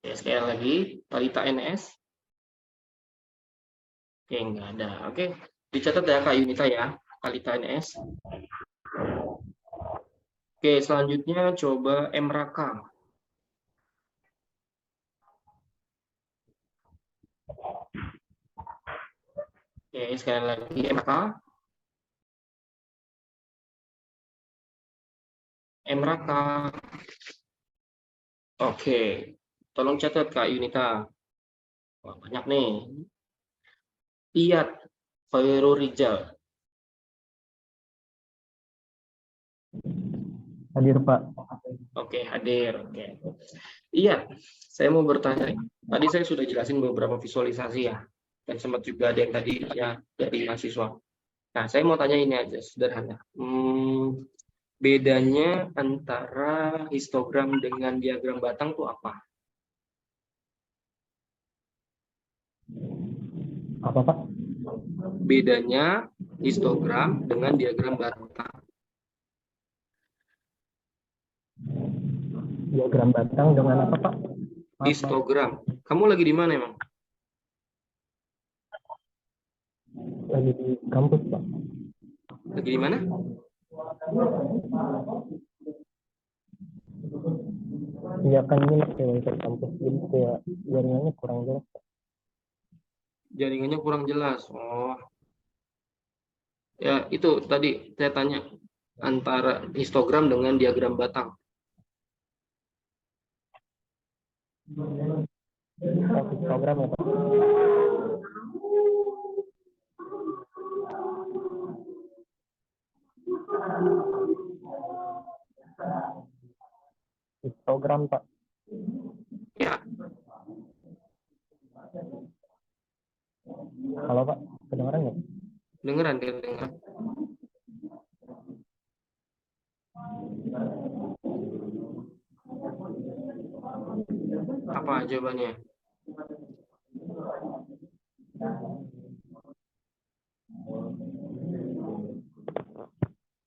Ya, sekali lagi, Talita NS. Oke, enggak ada. Oke, dicatat ya Kak Yunita ya, Talita NS. Oke, selanjutnya coba M. Raka. Oke, sekali lagi M. Raka. M. Raka. Oke, tolong catat Kak Yunita. Wah, banyak nih. Iyat Khairul Rijal. Hadir, Pak. Oke, hadir. Oke. Iya, saya mau bertanya. Tadi saya sudah jelasin beberapa visualisasi ya. Dan sempat juga ada yang tadi ya dari mahasiswa. Nah, saya mau tanya ini aja, sederhana. Bedanya antara histogram dengan diagram batang itu apa? Apa, Pak? Bedanya histogram dengan diagram batang. Diagram batang dengan apa, Pak? Histogram. Kamu lagi di mana emang? Lagi di kampus, Pak. Lagi di mana? Iya, kan ini masih wifi kampus, jadi kayak jaringannya kurang jelas, Pak. Jaringannya kurang jelas. Oh. Ya, itu tadi saya tanya antara histogram dengan diagram batang. Histogram ya, Pak. Histogram, Pak. Ya. Halo, Pak. Kedengeran nggak? Dengeran, dengeran. Apa jawabannya?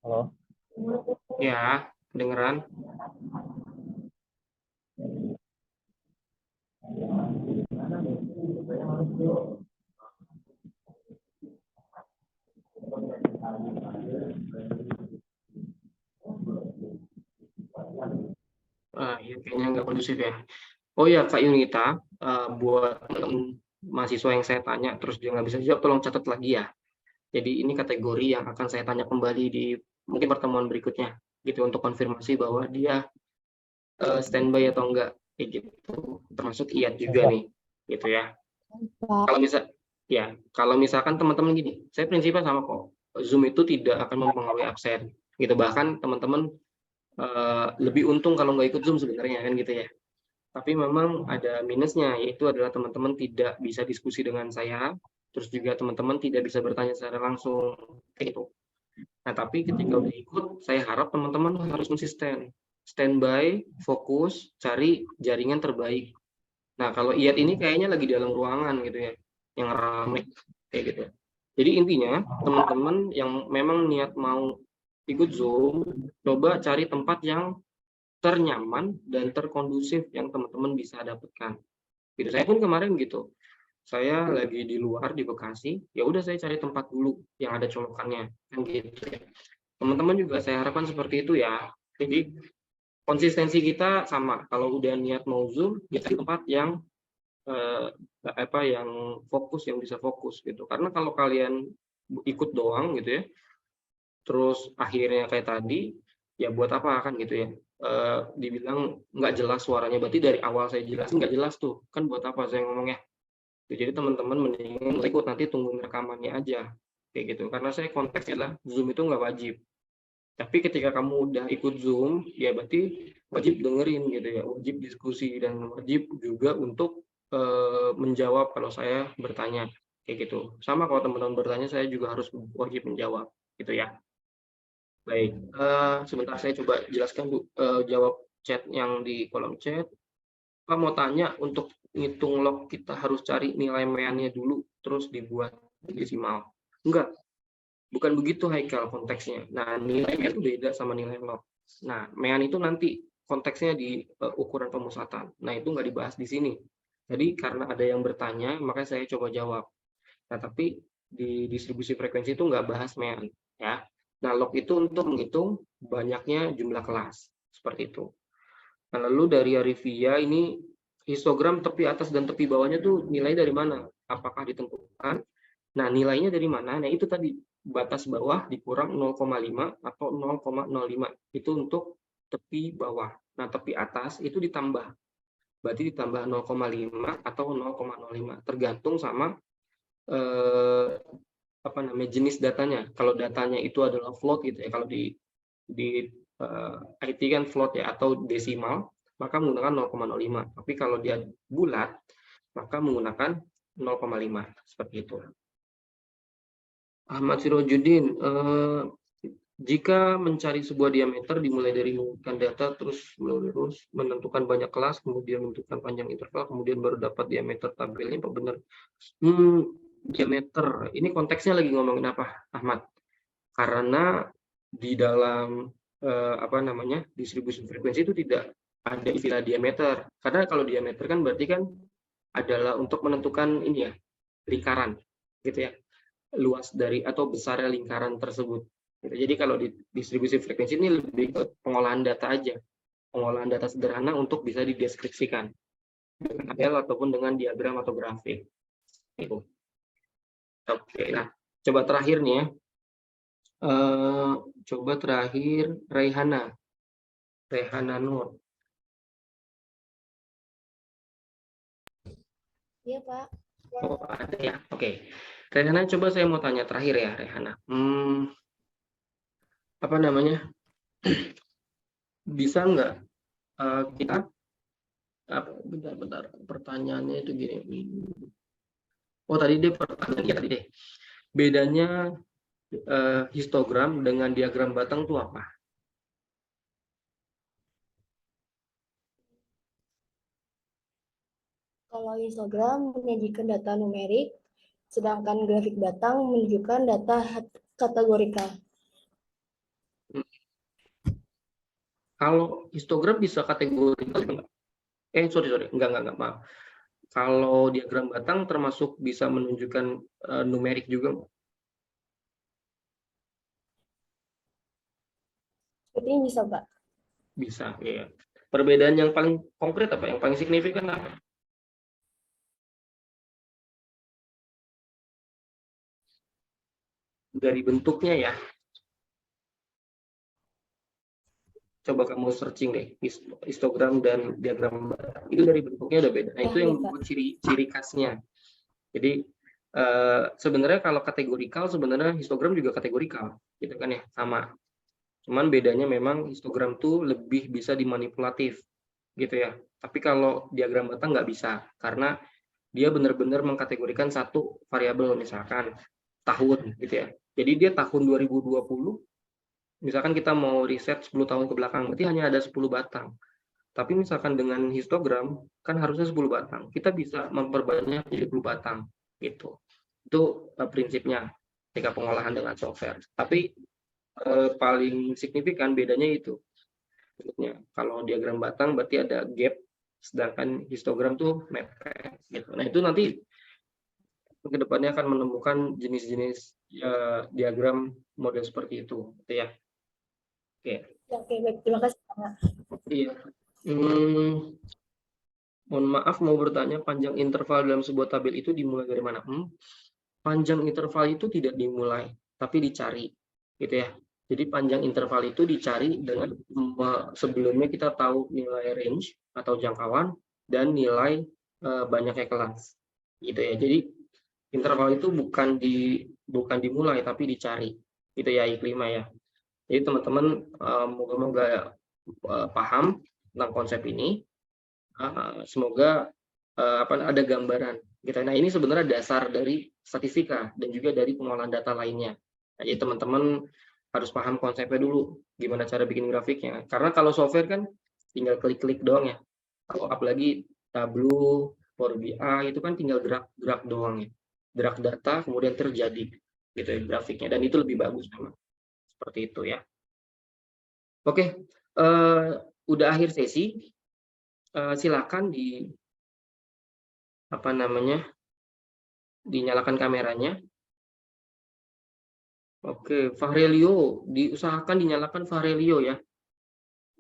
Halo. Ya, kedengeran. Ya, kayaknya nggak kondusif ya. Oh ya, Kak Yunita, buat mahasiswa yang saya tanya, terus dia nggak bisa jawab, tolong catat lagi ya. Jadi ini kategori yang akan saya tanya kembali di mungkin pertemuan berikutnya, gitu untuk konfirmasi bahwa dia standby atau enggak, kayak gitu. Termasuk IAT juga nih, gitu ya. Kalau misalkan teman-teman gini, saya prinsipnya sama kok. Zoom itu tidak akan mempengaruhi absen, gitu. Bahkan teman-teman lebih untung kalau nggak ikut Zoom sebenarnya kan gitu ya. Tapi memang ada minusnya, yaitu adalah teman-teman tidak bisa diskusi dengan saya, terus juga teman-teman tidak bisa bertanya secara langsung, kayak gitu. Nah, tapi ketika udah ikut, saya harap teman-teman harus konsisten, standby, fokus, cari jaringan terbaik. Nah, kalau IAT ini kayaknya lagi di dalam ruangan gitu ya, yang ramai kayak gitu. Jadi intinya teman-teman yang memang niat mau ikut Zoom, coba cari tempat yang ternyaman dan terkondusif yang teman-teman bisa dapatkan. Gitu. Saya pun kemarin gitu. Saya lagi di luar di Bekasi, ya udah saya cari tempat dulu yang ada colokannya, kan gitu ya. Teman-teman juga saya harapkan seperti itu ya. Jadi konsistensi kita sama. Kalau udah niat mau Zoom, ya di tempat yang yang fokus, yang bisa fokus gitu. Karena kalau kalian ikut doang gitu ya, terus akhirnya kayak tadi, ya buat apa kan gitu ya. Dibilang nggak jelas suaranya, berarti dari awal saya jelasin nggak jelas tuh, kan buat apa saya ngomongnya. Jadi teman-teman mendingan ikut, nanti tungguin rekamannya aja kayak gitu. Karena saya konteksnya adalah Zoom itu nggak wajib. Tapi ketika kamu udah ikut Zoom, ya berarti wajib dengerin gitu ya, wajib diskusi dan wajib juga untuk menjawab kalau saya bertanya kayak gitu. Sama kalau teman-teman bertanya, saya juga harus wajib menjawab gitu ya. Baik, sebentar saya coba jelaskan Bu, jawab chat yang di kolom chat. Pak mau tanya, untuk ngitung log kita harus cari nilai meannya dulu, terus dibuat desimal. Enggak, bukan begitu Haikal konteksnya. Nah, nilai mean itu beda sama nilai log. Nah, mean itu nanti konteksnya di ukuran pemusatan. Nah, itu nggak dibahas di sini. Jadi karena ada yang bertanya, makanya saya coba jawab. Nah, tapi di distribusi frekuensi itu nggak bahas mean. Ya. Nah, log itu untuk menghitung banyaknya jumlah kelas. Seperti itu. Nah, lalu dari Arifia ini histogram tepi atas dan tepi bawahnya tuh nilai dari mana? Apakah ditentukan? Nah, nilainya dari mana? Nah, itu tadi batas bawah dikurang 0,5 atau 0,05. Itu untuk tepi bawah. Nah, tepi atas itu ditambah. Berarti ditambah 0,5 atau 0,05. Tergantung sama jenis datanya. Kalau datanya itu adalah float gitu ya. Kalau di IT kan float ya, atau desimal, maka menggunakan 0,05. Tapi kalau dia bulat, maka menggunakan 0,5. Seperti itu. Ahmad Sirojudin, jika mencari sebuah diameter dimulai dari mengumpulkan data, terus menentukan banyak kelas, kemudian menentukan panjang interval, kemudian baru dapat diameter tabelnya, apa benar? Diameter, ini konteksnya lagi ngomongin apa, Ahmad? Karena di dalam distribusi frekuensi itu tidak ada istilah diameter. Karena kalau diameter kan berarti kan adalah untuk menentukan ini ya, lingkaran, gitu ya, luas dari atau besarnya lingkaran tersebut. Jadi kalau di distribusi frekuensi ini lebih ke pengolahan data aja, pengolahan data sederhana untuk bisa dideskripsikan dengan tabel ataupun dengan diagram atau grafik. Itu. Oke, nah coba terakhir nih ya. Coba terakhir Rehana Nur. Iya Pak. Oh ada ya, oke. Rehana, coba saya mau tanya terakhir ya Rehana. Bisa nggak kita bentar pertanyaannya itu gini. Oh tadi deh pertanyaan ya tadi deh. Bedanya histogram dengan diagram batang itu apa? Kalau histogram menyajikan data numerik, sedangkan grafik batang menunjukkan data kategorikal. Kalau histogram bisa kategorikal enggak? Sorry, enggak, maaf. Kalau diagram batang termasuk bisa menunjukkan numerik juga? Sepertinya bisa, Pak. Bisa, ya. Perbedaan yang paling konkret apa? Yang paling signifikan apa? Dari bentuknya ya. Coba kamu searching deh, histogram dan diagram batang. Itu dari bentuknya udah beda. Nah, itu yang membuat ciri khasnya. Jadi sebenarnya kalau kategorikal, sebenarnya histogram juga kategorikal, gitu kan ya, sama. Cuman bedanya memang histogram tuh lebih bisa dimanipulatif, gitu ya. Tapi kalau diagram batang nggak bisa, karena dia benar-benar mengkategorikan satu variabel, misalkan tahun, gitu ya. Jadi dia tahun 2020, misalkan kita mau riset 10 tahun ke belakang, berarti hanya ada 10 batang. Tapi misalkan dengan histogram, kan harusnya 10 batang. Kita bisa memperbanyak jadi 10 batang, gitu. Itu prinsipnya ketika pengolahan dengan software. Tapi paling signifikan bedanya itu. Kalau diagram batang berarti ada gap, sedangkan histogram tuh mepet. Gitu. Nah itu nanti ke depannya akan menemukan jenis-jenis diagram model seperti itu, gitu ya. Oke. Oke, baik. Terima kasih, Pak. Iya. Mohon maaf mau bertanya, panjang interval dalam sebuah tabel itu dimulai dari mana? Panjang interval itu tidak dimulai, tapi dicari, gitu ya. Jadi panjang interval itu dicari dengan sebelumnya kita tahu nilai range atau jangkauan dan nilai banyaknya kelas, gitu ya. Jadi interval itu bukan dimulai tapi dicari, gitu ya I5 ya. Jadi teman-teman moga-moga paham tentang konsep ini. Semoga ada gambaran. Gitu. Nah, ini sebenarnya dasar dari statistika dan juga dari pengolahan data lainnya. Nah, jadi teman-teman harus paham konsepnya dulu, gimana cara bikin grafiknya. Karena kalau software kan tinggal klik-klik doang ya. Kalau apalagi Tableau, Power BI itu kan tinggal gerak doang ya. Gerak data kemudian terjadi gitu ya grafiknya, dan itu lebih bagus memang. Seperti itu ya. Oke, udah akhir sesi. Silakan dinyalakan kameranya. Oke, Fahrelio, diusahakan dinyalakan Fahrelio ya.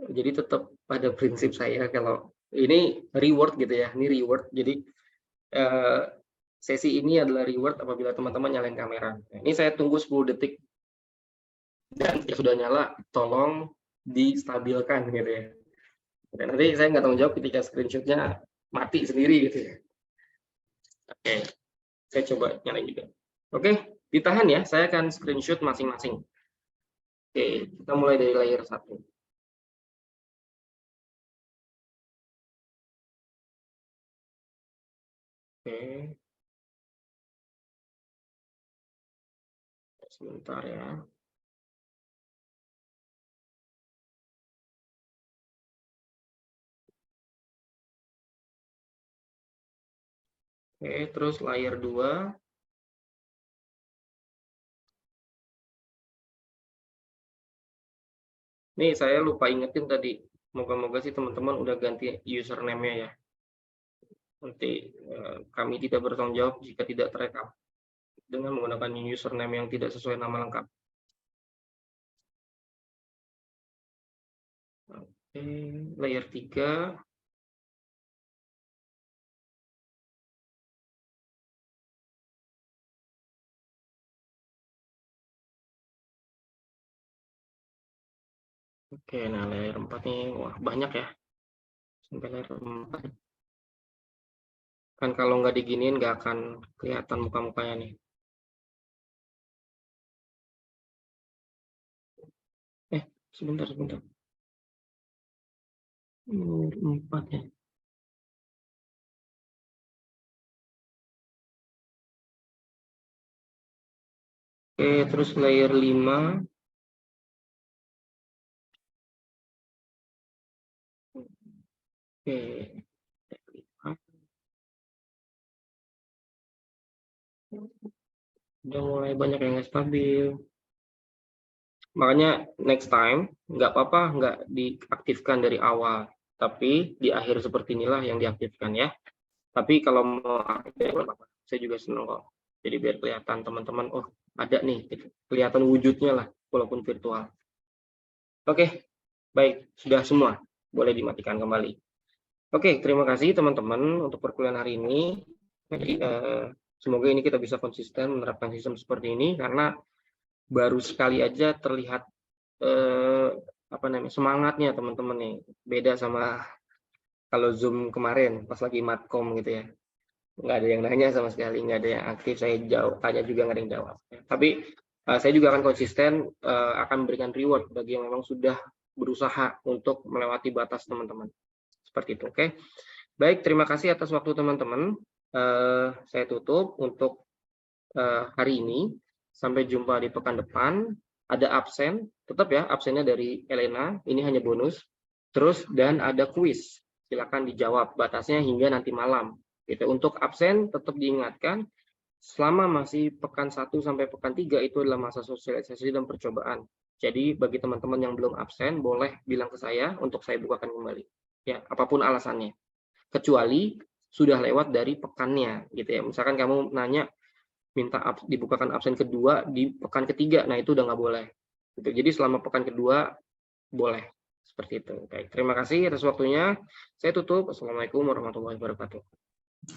Jadi tetap pada prinsip saya kalau ini reward gitu ya, ini reward. Jadi sesi ini adalah reward apabila teman-teman nyalain kamera. Ini saya tunggu 10 detik. Dan ya sudah nyala, tolong distabilkan gitu ya. Dan nanti saya nggak tanggung jawab ketika screenshotnya mati sendiri gitu ya. Oke, saya coba nyalain juga. Oke, ditahan ya, saya akan screenshot masing-masing. Oke, kita mulai dari layer 1. Oke. Sebentar ya. Oke, terus layer 2. Nih, saya lupa ingetin tadi. Moga-moga sih teman-teman udah ganti username-nya ya. Nanti kami tidak bertanggung jawab jika tidak terekam dengan menggunakan username yang tidak sesuai nama lengkap. Oke, layer 3. Oke, nah layer 4 nih, wah banyak ya. Sampai layer 4. Kan kalau nggak diginiin nggak akan kelihatan muka-mukanya nih. Sebentar. 4 ya. Oke, terus layer 5. Oke. Udah mulai banyak yang nggak stabil. Makanya next time nggak apa-apa nggak diaktifkan dari awal, tapi di akhir seperti inilah yang diaktifkan ya. Tapi kalau mau aktif, saya juga senang kok. Jadi biar kelihatan teman-teman, oh ada nih, kelihatan wujudnya lah, walaupun virtual. Oke, baik, sudah semua, boleh dimatikan kembali. Oke, terima kasih teman-teman untuk perkuliahan hari ini. Jadi, semoga ini kita bisa konsisten menerapkan sistem seperti ini, karena baru sekali aja terlihat semangatnya teman-teman nih, beda sama kalau Zoom kemarin pas lagi matkom gitu ya, nggak ada yang nanya sama sekali, nggak ada yang aktif, saya tanya juga nggak ada yang jawab. Tapi saya juga akan konsisten, akan memberikan reward bagi yang memang sudah berusaha untuk melewati batas teman-teman. Seperti itu, oke? Baik, terima kasih atas waktu teman-teman. Saya tutup untuk hari ini. Sampai jumpa di pekan depan. Ada absen, tetap ya absennya dari Elena, ini hanya bonus. Terus dan ada kuis, silakan dijawab, batasnya hingga nanti malam. Gitu. Untuk absen tetap diingatkan, selama masih pekan 1 sampai pekan 3 itu adalah masa sosialisasi dan percobaan. Jadi bagi teman-teman yang belum absen, boleh bilang ke saya untuk saya bukakan kembali. Ya, apapun alasannya. Kecuali sudah lewat dari pekannya, gitu ya. Misalkan kamu nanya, minta dibukakan absen kedua di pekan ketiga, nah itu udah nggak boleh. Gitu. Jadi selama pekan kedua boleh. Seperti itu. Baik, terima kasih atas waktunya. Saya tutup. Assalamualaikum warahmatullahi wabarakatuh.